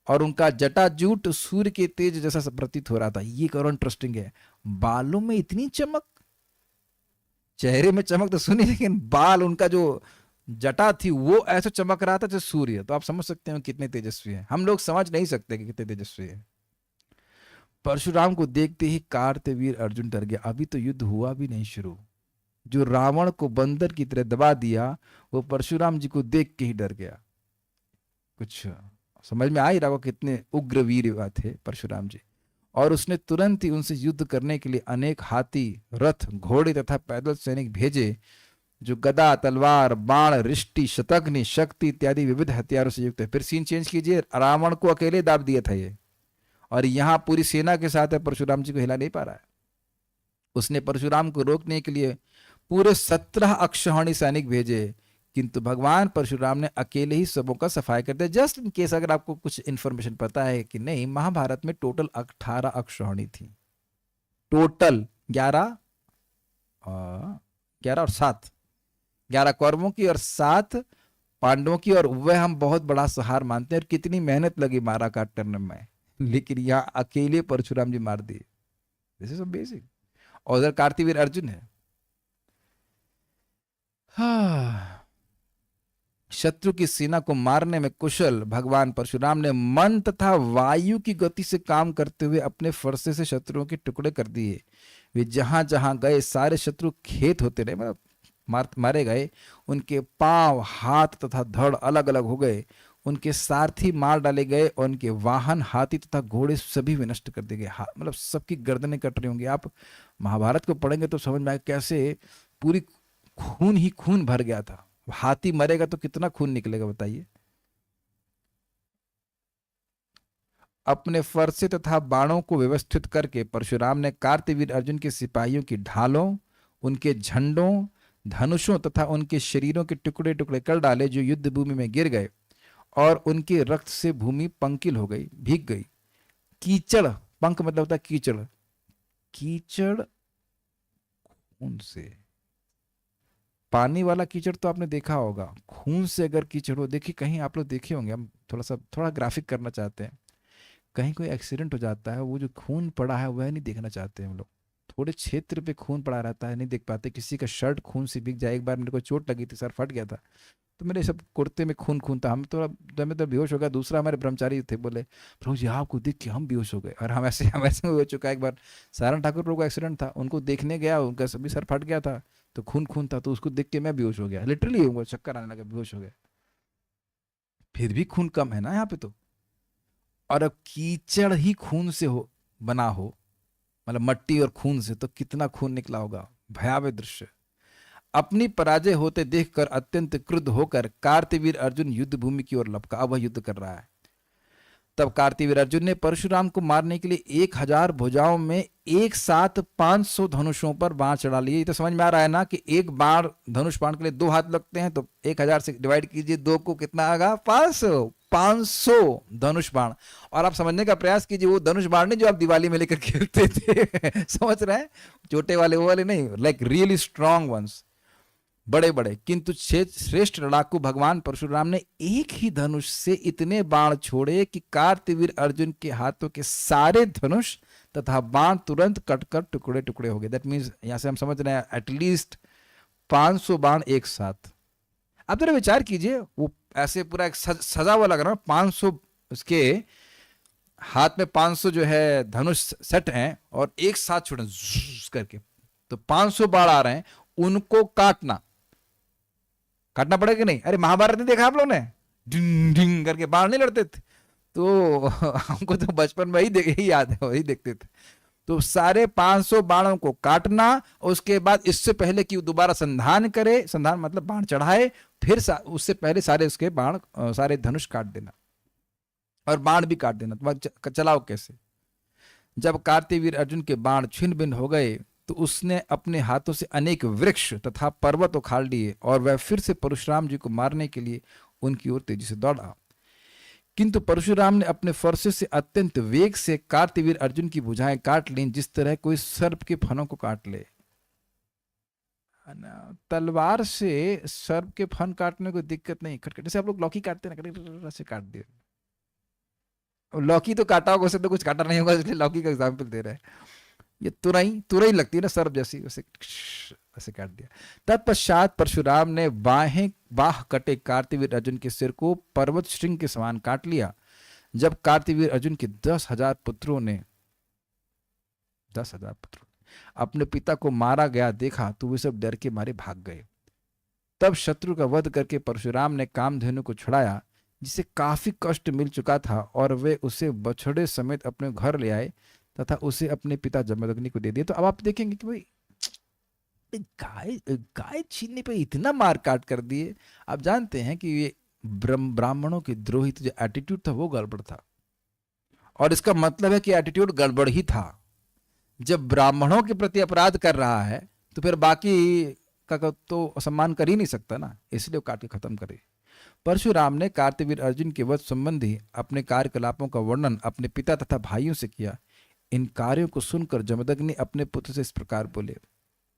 और उनका जटाजूट सूर्य के तेज जैसा प्रतीत हो रहा था। ये करो इंटरेस्टिंग है, बालों में इतनी चमक, चेहरे में चमक तो सुनी, लेकिन बाल, उनका जो जटा थी वो ऐसा चमक रहा था जैसे सूर्य। तो आप समझ सकते हैं कितने तेजस्वी हैं, हम लोग समझ नहीं सकते कि कितने तेजस्वी है। परशुराम को देखते ही कार्तवीर अर्जुन डर गया। अभी तो युद्ध हुआ भी नहीं शुरू, जो रावण को बंदर की तरह दबा दिया वो परशुराम जी को देख के ही डर गया। कुछ समझ में आ ही रहा हो कितने उग्र वीर थे परशुराम जी। और उसने तुरंत ही उनसे युद्ध करने के लिए अनेक हाथी, रथ, घोड़े तथा पैदल सैनिक भेजे, जो गदा, तलवार, बाण, रिष्टि, शतघ्नि, शक्ति इत्यादि विविध हथियारों से युक्त है। फिर सीन चेंज कीजिए, रावण को अकेले दाब दिया था ये, और यहां पूरी सेना के साथ है, परशुराम जी को हिला नहीं पा रहा है। उसने परशुराम को रोकने के लिए पूरे 17 अक्षौहिणी सैनिक भेजे, किंतु भगवान परशुराम ने अकेले ही सबों का सफाई कर दिया। जस्ट इन केस अगर आपको कुछ इंफॉर्मेशन पता है कि नहीं, महाभारत में टोटल 18 अक्षौहिणी थी, टोटल 11 और 7, 11 कौरवों की और 7 पांडवों की, और वह हम बहुत बड़ा सहार मानते हैं। और कितनी मेहनत लगी मारा काट करने में, लेकिन यहां अकेले परशुराम जी मार दिए। This is basic. और उधर कार्तवीर अर्जुन है। शत्रु की सेना को मारने में कुशल भगवान परशुराम ने मन तथा वायु की गति से काम करते हुए अपने फरसे से शत्रुओं के टुकड़े कर दिए। वे जहां जहां गए सारे शत्रु खेत होते रहे, मतलब मारे गए। उनके पांव, हाथ तथा धड़ अलग अलग हो गए, उनके सारथी मार डाले गए, और उनके वाहन, हाथी तथा घोड़े सभी विनष्ट कर दिए गए। मतलब सबकी गर्दनें कट रही होंगी। आप महाभारत को पढ़ेंगे तो समझ में आएगा कैसे पूरी खून ही खून भर गया था। हाथी मरेगा तो कितना खून निकलेगा बताइए। अपने फरसे तथा बाणों को व्यवस्थित करके परशुराम ने कार्तवीर अर्जुन के सिपाहियों की ढालों, उनके झंडों, धनुषों तथा उनके शरीरों के टुकड़े टुकड़े कर डाले, जो युद्ध भूमि में गिर गए, और उनके रक्त से भूमि पंकिल हो गई, भीग गई। कीचड़, पंख मतलब होता है कीचड़, कीचड़ खून से, पानी वाला कीचड़ तो आपने देखा होगा, खून से अगर कीचड़ हो, देखिए कहीं आप लोग देखे होंगे, हम थोड़ा ग्राफिक करना चाहते हैं। कहीं कोई एक्सीडेंट हो जाता है, वो जो खून पड़ा है वह नहीं देखना चाहते हम लोग, थोड़े क्षेत्र पे खून पड़ा रहता है, नहीं देख पाते। किसी का शर्ट खून से भीग जाए, एक बार मेरे को चोट लगी थी, सर फट गया था, तो मेरे सब कुर्ते में खून खून था, हम मैं तो बेहोश हो गया। दूसरा हमारे ब्रह्मचारी थे, बोले प्रभु जी आपको देख के हम बेहोश हो गए। और हम ऐसे हो चुका। एक बार सारण ठाकुर प्रभु का एक्सीडेंट था, उनको देखने गया, उनका सभी सर फट गया था, तो खून खून था, तो उसको देख के मैं बेहोश हो गया, लिटरली उनको चक्कर आने लगा, बेहोश हो गया। फिर भी खून कम है ना यहाँ पे तो। और अब कीचड़ ही खून से बना हो, मतलब मट्टी और खून से, तो कितना खून निकला होगा, भयावह दृश्य। अपनी पराजय होते देखकर अत्यंत क्रुद्ध होकर कार्तवीर अर्जुन युद्ध भूमि की ओर लपका। अब वह युद्ध कर रहा है। तब कार्तवीर अर्जुन ने परशुराम को मारने के लिए 1000 भुजाओं में एक साथ 500 धनुषों पर बाण चढ़ा लिए। तो समझ में आ रहा है ना कि एक बाण, धनुष बाण के लिए 2 हाथ लगते हैं, तो 1000 से डिवाइड कीजिए 2 को, कितना आएगा 500 धनुष बाण। और आप समझने का प्रयास कीजिए, वो धनुष बाण नहीं जो आप दिवाली में लेकर खेलते थे समझ रहे हैं, छोटे वाले वो वाले नहीं, लाइक रियली स्ट्रॉन्ग वंस, बड़े बड़े। किंतु श्रेष्ठ लड़ाकू भगवान परशुराम ने एक ही धनुष से इतने बाण छोड़े कि कार्तवीर अर्जुन के हाथों के सारे धनुष तथा बाण तुरंत कटकर टुकड़े टुकड़े हो गए। दैट मीन्स यहां से हम समझ रहे हैं एटलीस्ट 500 बाण एक साथ। आप जरा विचार कीजिए, वो ऐसे पूरा एक सजा हुआ लग रहा है, 500 उसके हाथ में 500 जो है धनुष सेट हैं और एक साथ छोड़े ज़ुज़ करके, तो 500 बाण आ रहे हैं, उनको काटना पड़ेगा नहीं? अरे महाभारत नहीं देखा आप लोग ने? डिंग डिंग करके बाण नहीं लड़ते थे? तो हमको तो बचपन में ही याद है, वही देखते थे। तो सारे 500 बाणों को काटना, उसके बाद इससे पहले कि वो दोबारा संधान करे, संधान मतलब बाण चढ़ाए, फिर उससे पहले सारे उसके बाण सारे धनुष काट देना और बाण भी काट देना। तो चलाओ कैसे? जब कार्तवीर अर्जुन के बाण छिन्न भिन्न हो गए तो उसने अपने हाथों से अनेक वृक्ष तथा पर्वत उखाड़ लिए और वह फिर से परशुराम जी को मारने के लिए उनकी ओर तेजी से दौड़ा। किंतु परशुराम ने अपने फरसे से अत्यंत वेग से कार्तवीर अर्जुन की भुजाएं काट लीं, जिस तरह कोई सर्प के फनों को काट ले। तलवार से सर्प के फन काटने को दिक्कत नहीं, खटखट जैसे आप लोग लौकी काटते हैं ना, से काट दिए। लौकी तो काटा होगा, उसे तो कुछ काटा नहीं होगा, इसलिए लौकी का एग्जाम्पल दे रहे हैं। ये तुरई लगती है ना सर्प जैसी, उसे ऐसे काट दिया। तत्पश्चात परशुराम ने बाह कटे कार्तवीर अर्जुन के सिर को पर्वत श्रृंग के समान काट लिया। जब कार्तवीर अर्जुन के 10,000 पुत्रों ने अपने पिता को मारा गया देखा तो वे सब डर के मारे भाग गए। तब शत्रु का वध करके परशुराम ने कामधेनु को छुड़ाया, जिसे काफी कष्ट मिल चुका था, और वे उसे बछड़े समेत अपने घर ले आए तथा उसे अपने पिता जमदग्नि को दे दिया। तो अब आप देखेंगे कि भाई गाय छीनने पे इतना मार काट कर दिए। आप जानते हैं कि ये ब्राह्मणों के द्रोही जो एटीट्यूड था वो गड़बड़ था, और इसका मतलब है कि एटीट्यूड गड़बड़ ही था। जब ब्राह्मणों के प्रति अपराध कर रहा है तो फिर बाकी का तो सम्मान कर ही नहीं सकता ना, इसलिए वो काट के खत्म करे। परशुराम ने कार्तवीर अर्जुन के वध संबंधी अपने कार्यकलापों का वर्णन अपने पिता तथा भाइयों से किया। इन कार्यों को सुनकर जमदग्नि अपने पुत्र से इस प्रकार बोले,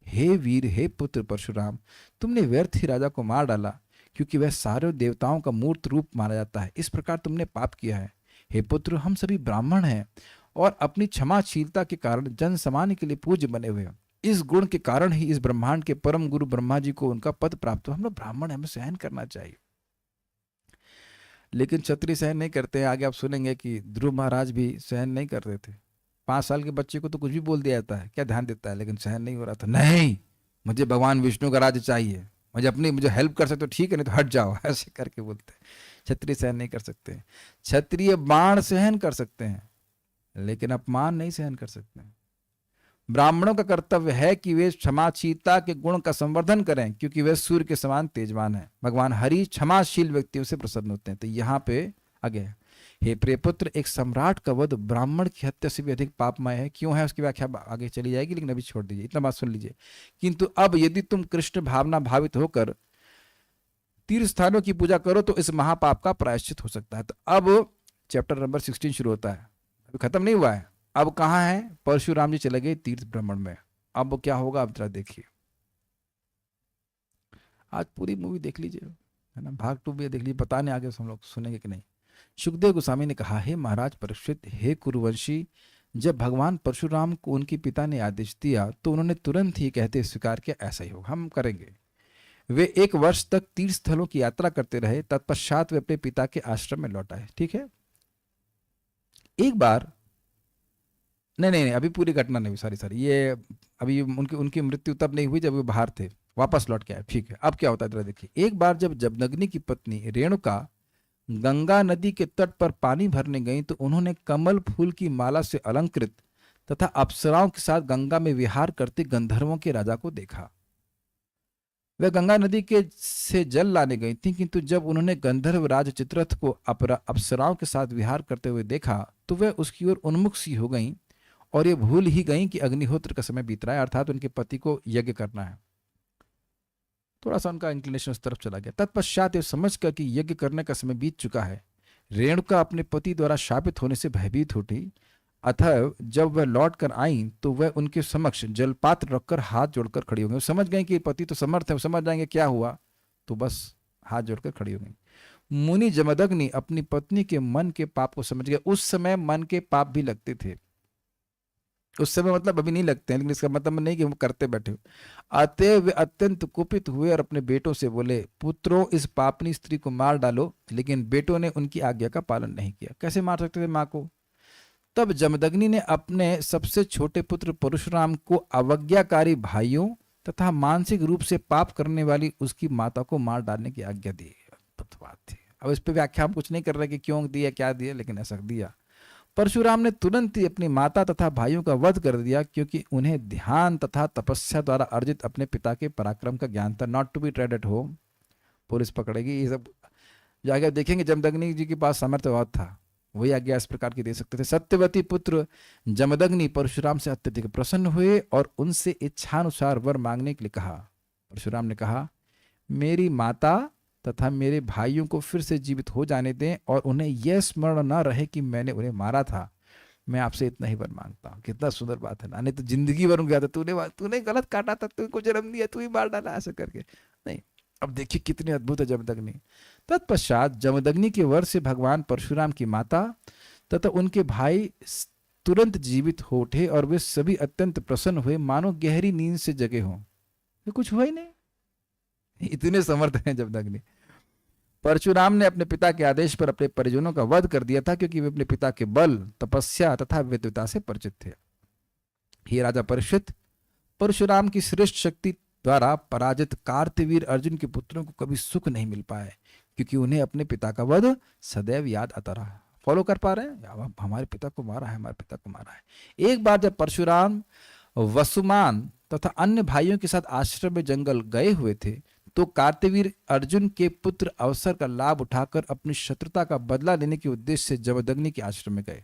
हे वीर, हे पुत्र परशुराम, तुमने व्यर्थ ही राजा को मार डाला, क्योंकि वह सारे देवताओं का मूर्त रूप माना जाता है। इस प्रकार तुमने पाप किया है। हे पुत्र, हम सभी ब्राह्मण हैं और अपनी क्षमाशीलता के कारण जन सामान्य के लिए पूज्य बने हुए हैं। इस गुण के कारण ही इस ब्रह्मांड के परम गुरु ब्रह्मा जी को उनका पद प्राप्त हुआ। हम लोग ब्राह्मण हैं, हमें सहन करना चाहिए। लेकिन क्षत्रिय सहन नहीं करते हैं। आगे आप सुनेंगे कि ध्रुव महाराज भी सहन नहीं कर रहे थे। 5 साल के बच्चे को तो कुछ भी बोल दिया जाता है, क्या ध्यान देता है, लेकिन सहन नहीं हो रहा था। नहीं, मुझे भगवान विष्णु का राज्य चाहिए, मुझे हेल्प कर सकते हो ठीक है, नहीं तो हट जाओ, ऐसे करके बोलते हैं। क्षत्रिय सहन नहीं कर सकते। क्षत्रिय बाण सहन कर सकते हैं, लेकिन अपमान नहीं सहन कर सकते। ब्राह्मणों का कर्तव्य है कि वे क्षमाशीलता के गुण का संवर्धन करें, क्योंकि वे सूर्य के समान तेजवान हैं। भगवान हरि क्षमाशील व्यक्तियों से प्रसन्न होते हैं। तो यहाँ पे आगे, हे प्रिय पुत्र, एक सम्राट का वध ब्राह्मण की हत्या से भी अधिक पापमय है। क्यों है उसकी व्याख्या आगे चली जाएगी, लेकिन अभी छोड़ दीजिए, इतना बात सुन लीजिए। किंतु अब यदि तुम कृष्ण भावना भावित होकर तीर्थ स्थानों की पूजा करो तो इस महापाप का प्रायश्चित हो सकता है। तो अब चैप्टर नंबर 16 शुरू होता है, अभी खत्म नहीं हुआ है। अब कहाँ है? परशुराम जी चले गए तीर्थ भ्रमण में। अब क्या होगा आप जरा देखिए। आज पूरी मूवी देख लीजिए, है ना, भाग 2 भी देख लीजिए, पता नहीं आगे हम लोग सुनेंगे कि नहीं। सुखदेव गोस्वामी ने कहा, हे महाराज परीक्षित, हे कुरुवंशी, जब भगवान परशुराम को उनके पिता ने आदेश दिया तो उन्होंने तुरंत ही कहते स्वीकार किया, ऐसा ही होगा, हम करेंगे। वे 1 वर्ष तक तीर्थ स्थलों की यात्रा करते रहे। तत्पश्चात वे अपने पिता के आश्रम में लौट आए। ठीक है, एक बार नहीं, अभी पूरी घटना नहीं हुई, सारी ये अभी उनकी मृत्यु तब नहीं हुई जब वो बाहर थे, वापस लौट के आए। ठीक है, अब क्या होता है जरा देखिए। एक बार जब जमदग्नि की पत्नी रेणुका गंगा नदी के तट पर पानी भरने गई तो उन्होंने कमल फूल की माला से अलंकृत तथा अप्सराओं के साथ गंगा में विहार करते गंधर्वों के राजा को देखा। वह गंगा नदी के से जल लाने गई थी, किंतु जब उन्होंने गंधर्व राज चित्ररथ को अप्सराओं के साथ विहार करते हुए देखा तो वह उसकी ओर उन्मुख सी हो गई और ये भूल ही गई कि अग्निहोत्र का समय बीत रहा है, अर्थात उनके पति को यज्ञ करना है। थोड़ा सा उनका इंक्लिनेशन उस तरफ चला गया। तत्पश्चात ये समझकर कि यज्ञ करने का समय बीत चुका है, रेणुका अपने पति द्वारा शापित होने से भयभीत उठी। अतः जब वह लौट कर आई तो वह उनके समक्ष जलपात्र रखकर हाथ जोड़कर खड़ी हो गई। समझ गए कि पति तो समर्थ है, समझ जाएंगे क्या हुआ, तो बस हाथ जोड़कर खड़ी हो गई। मुनि जमदग्नि अपनी पत्नी के मन के पाप को समझ गए। उस समय मन के पाप भी लगते थे उस समय मतलब अभी नहीं लगते हैं, लेकिन इसका मतलब नहीं कि वो करते बैठे हो। अतएव वे अत्यंत कुपित हुए और अपने बेटों से बोले, पुत्रों इस पापनी स्त्री को मार डालो। लेकिन बेटों ने उनकी आज्ञा का पालन नहीं किया। कैसे मार सकते थे माँ को? तब जमदग्नि ने अपने सबसे छोटे पुत्र परशुराम को अवज्ञाकारी भाइयों तथा मानसिक रूप से पाप करने वाली उसकी माता को मार डालने की आज्ञा दी। अद्भुत बात थी। अब इस पे व्याख्या हम कुछ नहीं कर रहे कि क्यों दिया क्या दिया, लेकिन ऐसा दिया। परशुराम ने तुरंत ही अपनी माता तथा भाइयों का वध कर दिया, क्योंकि उन्हें ध्यान तथा तपस्या द्वारा अर्जित अपने पिता के पराक्रम का ज्ञान था। Not to be trade at home, police पकड़ेगी, ये सब जाके देखेंगे। जमदग्नि जी के पास सामर्थ्य बहुत था, वही आज्ञा इस प्रकार की दे सकते थे। सत्यवती पुत्र जमदग्नि परशुराम से अत्यधिक प्रसन्न हुए और उनसे इच्छानुसार वर मांगने के लिए कहा। परशुराम ने कहा, मेरी माता तथा मेरे भाइयों को फिर से जीवित हो जाने दें और उन्हें यह स्मरण न रहे कि मैंने उन्हें मारा था। मैं आपसे इतना ही वर मांगता हूँ। कितना सुंदर बात है ना। नहीं तो जिंदगी भर गया था, तूने गलत काटा था, तुमको जन्म दिया, तू ही मार डाला, ऐसा करके नहीं। अब देखिए कितनी अद्भुत है जमदग्नि। तत्पश्चात जमदग्नि के वर से भगवान परशुराम की माता तथा उनके भाई तुरंत जीवित हो उठे और वे सभी अत्यंत प्रसन्न हुए, मानो गहरी नींद से जगे हों। कुछ हुआ ही नहीं, इतने समर्थ हैं जमदग्नि। परशुराम ने अपने पिता के आदेश पर अपने परिजनों का वध कर दिया था, क्योंकि वे अपने पिता के बल, तपस्या तथा विद्वता से परिचित थे। हे राजा परीक्षित, परशुराम की श्रेष्ठ शक्ति द्वारा पराजित कार्तवीर अर्जुन के पुत्रों को कभी सुख नहीं मिल पाए, क्योंकि उन्हें अपने पिता का वध सदैव याद आता रहा। फॉलो कर पा रहे हैं? हमारे पिता को मारा है, हमारे पिता को मारा है। एक बार जब परशुराम वसुमान तथा अन्य भाइयों के साथ आश्रम में जंगल गए हुए थे, तो कार्तवीर अर्जुन के पुत्र अवसर का लाभ उठाकर अपनी शत्रुता का बदला लेने के उद्देश्य से जमदग्नि के आश्रम में गए।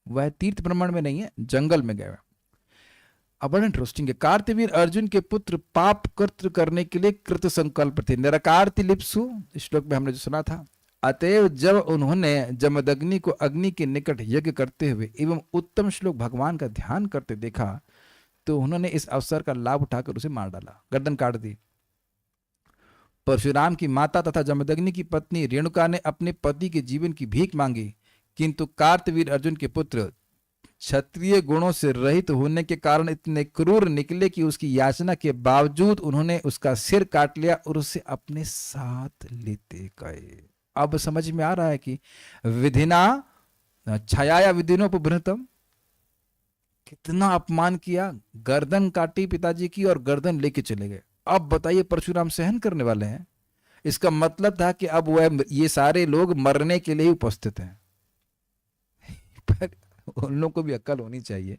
वह तीर्थ भ्रमण में नहीं है, जंगल में गए। अब बड़ा इंटरेस्टिंग है। कार्तवीर अर्जुन के पुत्र पाप कृत्य करने के लिए कृत संकल्प थे। निराकारति लिप्सु, इस श्लोक में हमने जो सुना था। अतएव जब उन्होंने जमदग्नि को अग्नि के निकट यज्ञ करते हुए एवं उत्तम श्लोक भगवान का ध्यान करते देखा, तो उन्होंने इस अवसर का लाभ उठाकर उसे मार डाला, गर्दन काट दी। परशुराम की माता तथा जमदग्नि की पत्नी रेणुका ने अपने पति के जीवन की भीख मांगी, किंतु कार्तवीर अर्जुन के पुत्र क्षत्रिय गुणों से रहित होने के कारण इतने क्रूर निकले कि उसकी याचना के बावजूद उन्होंने उसका सिर काट लिया और उसे अपने साथ लेते गए। अब समझ में आ रहा है कि विधिना छाया विधिनोपभृतम, कितना अपमान किया। गर्दन काटी पिताजी की और गर्दन लेके चले गए। अब बताइए परशुराम सहन करने वाले हैं? इसका मतलब था कि अब वह ये सारे लोग मरने के लिए ही उपस्थित हैं। पर उन लोगों को भी अक्ल होनी चाहिए,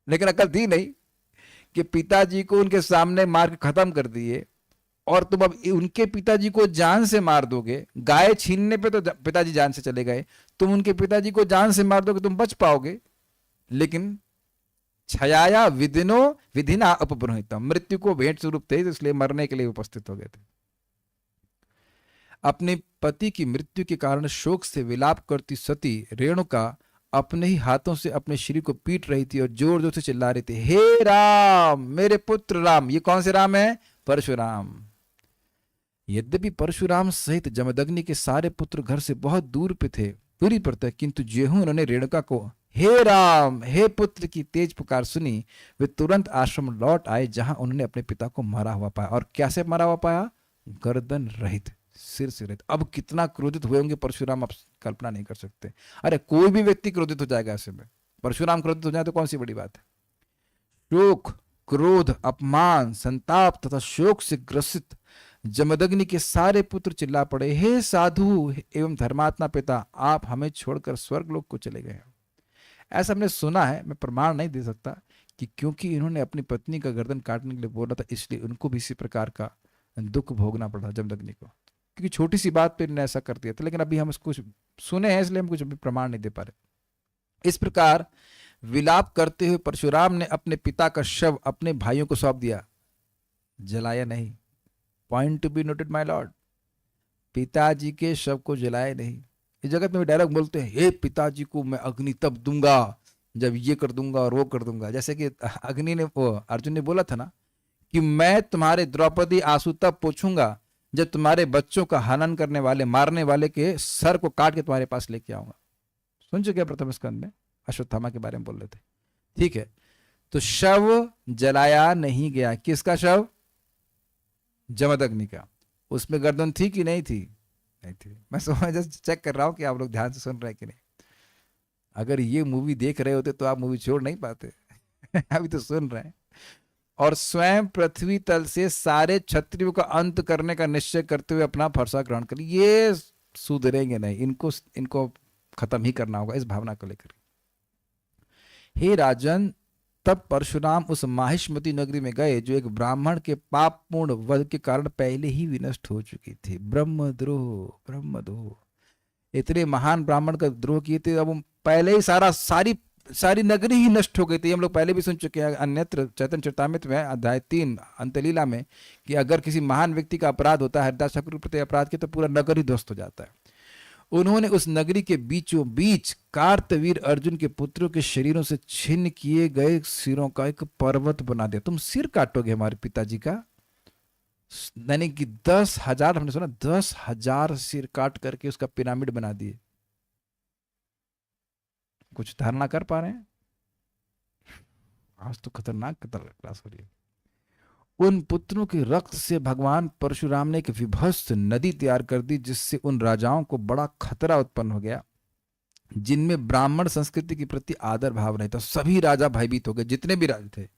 लेकिन अक्ल थी नहीं कि पिताजी को उनके सामने मार के खत्म कर दिए और तुम अब उनके पिताजी को जान से मार दोगे। गाय छीनने पे तो पिताजी जान से चले गए, तुम उनके पिताजी को जान से मार दोगे, तुम बच पाओगे? लेकिन छाया विधिना उपबृहितम, मृत्यु को भेंट स्वरूप थे, इसलिए मरने के लिए उपस्थित हो गए थे। अपने पति की मृत्यु के कारण शोक से विलाप करती सती रेणुका अपने ही हाथों से अपने शरीर को पीट रही थी और जोर जोर से चिल्ला रही थी, हे राम, मेरे पुत्र राम। ये कौन से राम है? परशुराम। यद्यपि परशुराम सहित जमदग्नि के सारे पुत्र घर से बहुत दूरी पर थे, किंतु जेहू उन्होंने रेणुका को हे राम, हे पुत्र की तेज पुकार सुनी, वे तुरंत आश्रम लौट आए, जहां उन्होंने अपने पिता को मरा हुआ पाया। और कैसे मरा हुआ पाया? गर्दन रहित, सिर से रहित। अब कितना क्रोधित हुए होंगे परशुराम, आप कल्पना नहीं कर सकते। अरे कोई भी व्यक्ति क्रोधित हो जाएगा ऐसे में, परशुराम क्रोधित हो जाए तो कौन सी बड़ी बात है। शोक, क्रोध, अपमान, संताप तथा शोक से ग्रसित जमदग्नि के सारे पुत्र चिल्ला पड़े, हे साधु एवं धर्मात्मा पिता, आप हमें छोड़कर स्वर्गलोक को चले गए। ऐसा हमने सुना है, मैं प्रमाण नहीं दे सकता कि क्योंकि इन्होंने अपनी पत्नी का गर्दन काटने के लिए बोला था, इसलिए उनको भी इसी प्रकार का दुख भोगना पड़ा जमदग्नि को, क्योंकि छोटी सी बात पे इन्होंने ऐसा कर दिया था। लेकिन अभी हम इसको सुने हैं, इसलिए हम कुछ अभी प्रमाण नहीं दे पा रहे। इस प्रकार विलाप करते हुए परशुराम ने अपने पिता का शव अपने भाइयों को सौंप दिया, जलाया नहीं। Point to be noted my Lord, पिताजी के शव को जलाया नहीं। इस जगत में डायलॉग बोलते हैं, हे पिताजी को मैं अग्नि तब दूंगा जब ये कर दूंगा और वो कर दूंगा। जैसे कि अग्नि ने, अर्जुन ने बोला था ना कि मैं तुम्हारे द्रौपदी आंसू तब पोछूंगा जब तुम्हारे बच्चों का हनन करने वाले, मारने वाले के सर को काट के तुम्हारे पास लेके आऊंगा। सुन चुके प्रथम स्कंद में अश्वत्थामा के बारे में बोल रहे थे। ठीक है, तो शव जलाया नहीं गया। किसका शव? जमदग्नि का। उसमें गर्दन थी कि नहीं थी? नहीं थी। मैं जस्ट चेक कर रहा हूं कि आप लोग ध्यान से सुन रहे हैं कि नहीं। अगर ये मूवी देख रहे होते तो आप मूवी छोड़ नहीं पाते। अभी तो सुन रहे हैं। और स्वयं पृथ्वी तल से सारे क्षत्रियों का अंत करने का निश्चय करते हुए अपना फरसा ग्रहण कर। ये सुधरेंगे नहीं, इनको इनको खत्म ही करना होगा, इस भावना को लेकर। हे राजन, तब परशुराम उस माहिष्मती नगरी में गए जो एक ब्राह्मण के पापपूर्ण वध के कारण पहले ही विनष्ट हो चुकी थी। ब्रह्मद्रोह, ब्रह्मद्रोह। इतने महान ब्राह्मण का द्रोह किए थे, अब वो पहले ही सारी नगरी ही नष्ट हो गई थी। हम लोग पहले भी सुन चुके हैं अन्यत्र चैतन्य चरितामृत में अध्याय 3 अंतलीला में कि अगर किसी महान व्यक्ति का अपराध होता है, हरिदास ठाकुर के प्रति अपराध किया, तो पूरा नगर ही ध्वस्त हो जाता है। उन्होंने उस नगरी के बीचों बीच कार्तवीर अर्जुन के पुत्रों के शरीरों से छिन्न किए गए सिरों का एक पर्वत बना दिया। तुम सिर काटोगे हमारे पिताजी का? यानी कि 10,000, हमने सुना 10,000 सिर काट करके उसका पिरामिड बना दिए। कुछ धारणा कर पा रहे हैं? आज तो खतरनाक क्लास हो रही है। उन पुत्रों के रक्त से भगवान परशुराम ने एक विभत्स नदी तैयार कर दी, जिससे उन राजाओं को बड़ा खतरा उत्पन्न हो गया जिनमें ब्राह्मण संस्कृति के प्रति आदर भाव नहीं था। सभी राजा भयभीत हो गए, जितने भी राजा थे।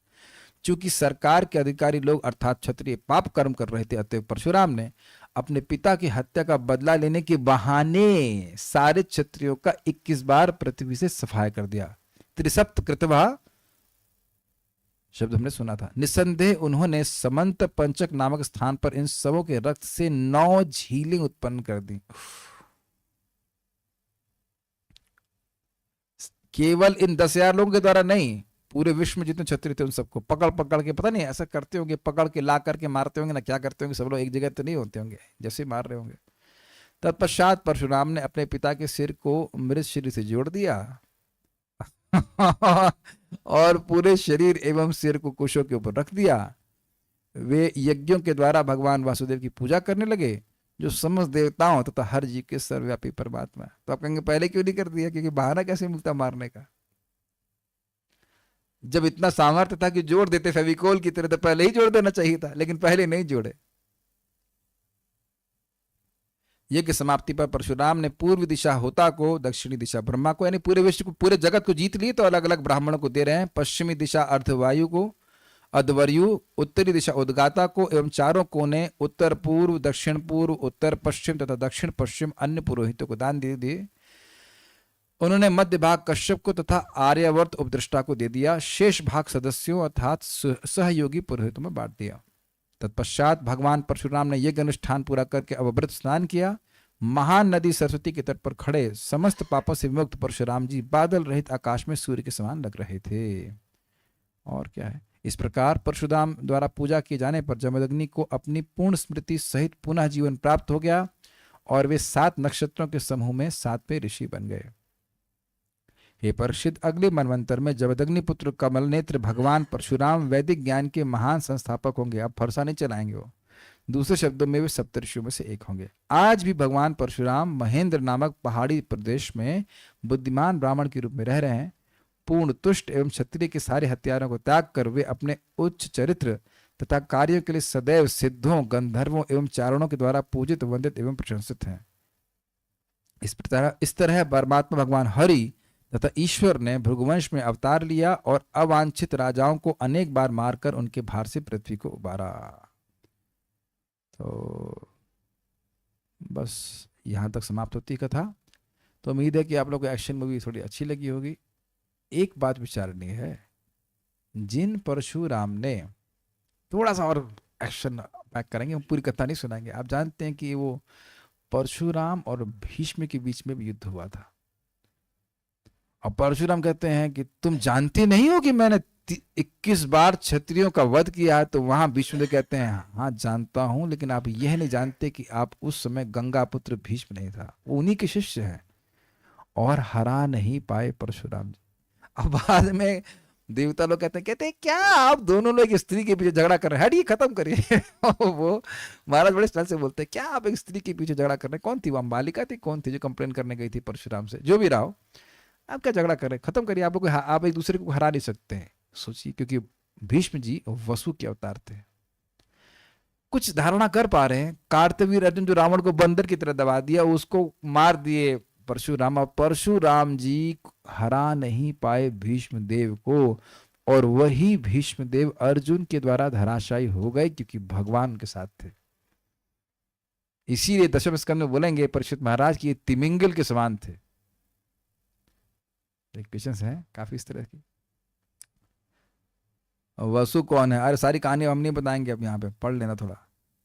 चूंकि सरकार के अधिकारी लोग अर्थात क्षत्रिय पाप कर्म कर रहे थे, अतएव परशुराम ने अपने पिता की हत्या का बदला लेने के बहाने सारे क्षत्रियों का 21 बार पृथ्वी से सफाया कर दिया। त्रिसप्त कृतवा शब्द हमने सुना था। निसंदेह उन्होंने समंत पंचक नामक स्थान पर इन सबों के रक्त से 9 झीलें उत्पन्न कर दी। केवल इन 10,000 लोगों के द्वारा नहीं, पूरे विश्व में जितने क्षत्रिय थे उन सबको पकड़ पकड़ के, पता नहीं ऐसा करते होंगे, पकड़ के ला करके मारते होंगे ना, क्या करते होंगे। सब लोग एक जगह तो नहीं होते होंगे, जैसे मार रहे होंगे। तत्पश्चात परशुराम ने अपने पिता के सिर को मृत शरीर से जोड़ दिया और पूरे शरीर एवं सिर को कुशों के ऊपर रख दिया। वे यज्ञों के द्वारा भगवान वासुदेव की पूजा करने लगे, जो समस्त देवताओं तथा हर जीव के सर्वव्यापी परमात्मा। तो आप कहेंगे पहले क्यों नहीं कर दिया? क्योंकि बहाना कैसे मिलता मारने का? जब इतना सामर्थ्य था कि जोड़ देते फेविकोल की तरह, तो पहले ही जोड़ देना चाहिए था, लेकिन पहले नहीं जोड़े। यज्ञ समाप्ति पर परशुराम ने पूर्व दिशा होता को, दक्षिणी दिशा ब्रह्मा को, यानी पूरे विश्व को, पूरे जगत को जीत लिए तो अलग अलग ब्राह्मणों को दे रहे हैं। पश्चिमी दिशा अर्धवायु को, अध्वर्यु, उत्तरी दिशा उद्गाता को एवं चारों कोने उत्तर पूर्व, दक्षिण पूर्व, उत्तर पश्चिम तथा दक्षिण पश्चिम अन्य पुरोहितों को दान दे दिए। उन्होंने मध्य भाग कश्यप को तथा आर्यवर्त उपदृष्टा को दे दिया। शेष भाग सदस्यों अर्थात सहयोगी पुरोहितों में बांट दिया। तत्पश्चात भगवान परशुराम ने यज्ञ अनुष्ठान पूरा करके अवभृत स्नान किया। महान नदी सरस्वती के तट पर खड़े समस्त पापों से विमुक्त परशुराम जी बादल रहित आकाश में सूर्य के समान लग रहे थे। और क्या है, इस प्रकार परशुराम द्वारा पूजा किए जाने पर जमदग्नि को अपनी पूर्ण स्मृति सहित पुनः जीवन प्राप्त हो गया और वे 7 नक्षत्रों के समूह में 7वें ऋषि बन गए। हे परीक्षित, अगले मनवंतर में जमदग्नि पुत्र कमल नेत्र भगवान परशुराम वैदिक ज्ञान के महान संस्थापक होंगे। अब फरसा नहीं चलाएंगे वो, दूसरे शब्दों में वे सप्तऋषियों में से एक होंगे। आज भी भगवान परशुराम महेंद्र नामक पहाड़ी प्रदेश में बुद्धिमान ब्राह्मण के रूप में रह रहे हैं। पूर्ण तुष्ट एवं क्षत्रिय के सारे हथियारों को त्याग कर वे अपने उच्च चरित्र तथा कार्यों के लिए सदैव सिद्धों, गंधर्वों एवं चारणों के द्वारा पूजित, वंदित एवं प्रशंसित हैं। इस तरह परमात्मा भगवान हरि तथा ईश्वर ने भृगुवंश में अवतार लिया और अवांछित राजाओं को अनेक बार मारकर उनके भार से पृथ्वी को उबारा। तो बस यहां तक समाप्त होती कथा। तो उम्मीद है कि आप लोगों को एक्शन मूवी थोड़ी अच्छी लगी होगी। एक बात विचारनी है, जिन परशुराम ने, थोड़ा सा और एक्शन पैक करेंगे, हम पूरी कथा नहीं सुनाएंगे। आप जानते हैं कि वो परशुराम और भीष्म के बीच में भी युद्ध हुआ था। और परशुराम कहते हैं कि तुम जानते नहीं हो कि मैंने 21 बार क्षत्रियों का वध किया है। तो वहां विष्णुदेव कहते हैं हाँ जानता हूं, लेकिन आप यह नहीं जानते कि आप उस समय गंगा पुत्र भीष्म नहीं था, वो उन्हीं के शिष्य हैं। और हरा नहीं पाए परशुराम जी। अब बाद में देवता लोग कहते हैं क्या आप दोनों लोग एक स्त्री के पीछे झगड़ा कर रहे हैं, हटिए खत्म करिए। वो महाराज बड़े स्टाइल से बोलते हैं क्या आप एक स्त्री के पीछे झगड़ा कर रहे हैं? कौन थी वो, अंबालिका थी, कौन थी जो कंप्लेन करने गई थी परशुराम से? जो भी रहा हो, आप क्या झगड़ा कर रहे हैं, खत्म करिए, आप लोग आप एक दूसरे को हरा नहीं सकते हैं। सोचिए, क्योंकि भीष्म जी वसु के अवतार थे, कुछ धारणा कर पा रहे हैं। कार्तवीर अर्जुन जो रावण को बंदर की तरह दबा दिया, उसको मार दिए परशुराम जी हरा नहीं पाए भीष्म देव को, और वही भीष्म देव अर्जुन के द्वारा धराशायी हो गए क्योंकि भगवान के साथ थे। इसीलिए दशम स्कंद में बोलेंगे परीक्षित महाराज की तिमिंगल के समान थे। एक पेशेंस है काफी इस तरह की। वसु कौन है? अरे सारी कहानी हम नहीं बताएंगे, अब यहाँ पे पढ़ लेना थोड़ा।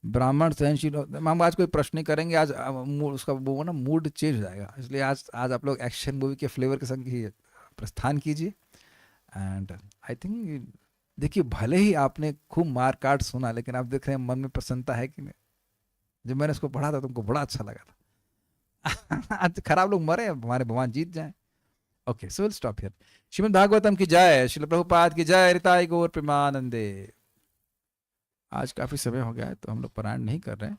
ब्राह्मण सहनशील, हम आज कोई प्रश्न नहीं करेंगे, आज उसका वो ना मूड चेंज हो जाएगा, इसलिए आज आप लोग एक्शन मूवी के फ्लेवर के संग ही प्रस्थान कीजिए। एंड आई थिंक देखिए, भले ही आपने खूब मार काट सुना, लेकिन आप देख रहे हैं मन में प्रसन्नता है कि नहीं। जब मैंने इसको पढ़ा था तुमको बड़ा अच्छा लगा था। आज खराब लोग मरे, हमारे भगवान जीत जाए। Okay, so will stop here. Shrimad Bhagavatam की जय, श्रील प्रभुपाद की जय, रिताई गौर प्रेमानंदे। आज काफी समय हो गया है तो हम लोग पारायण नहीं कर रहे हैं।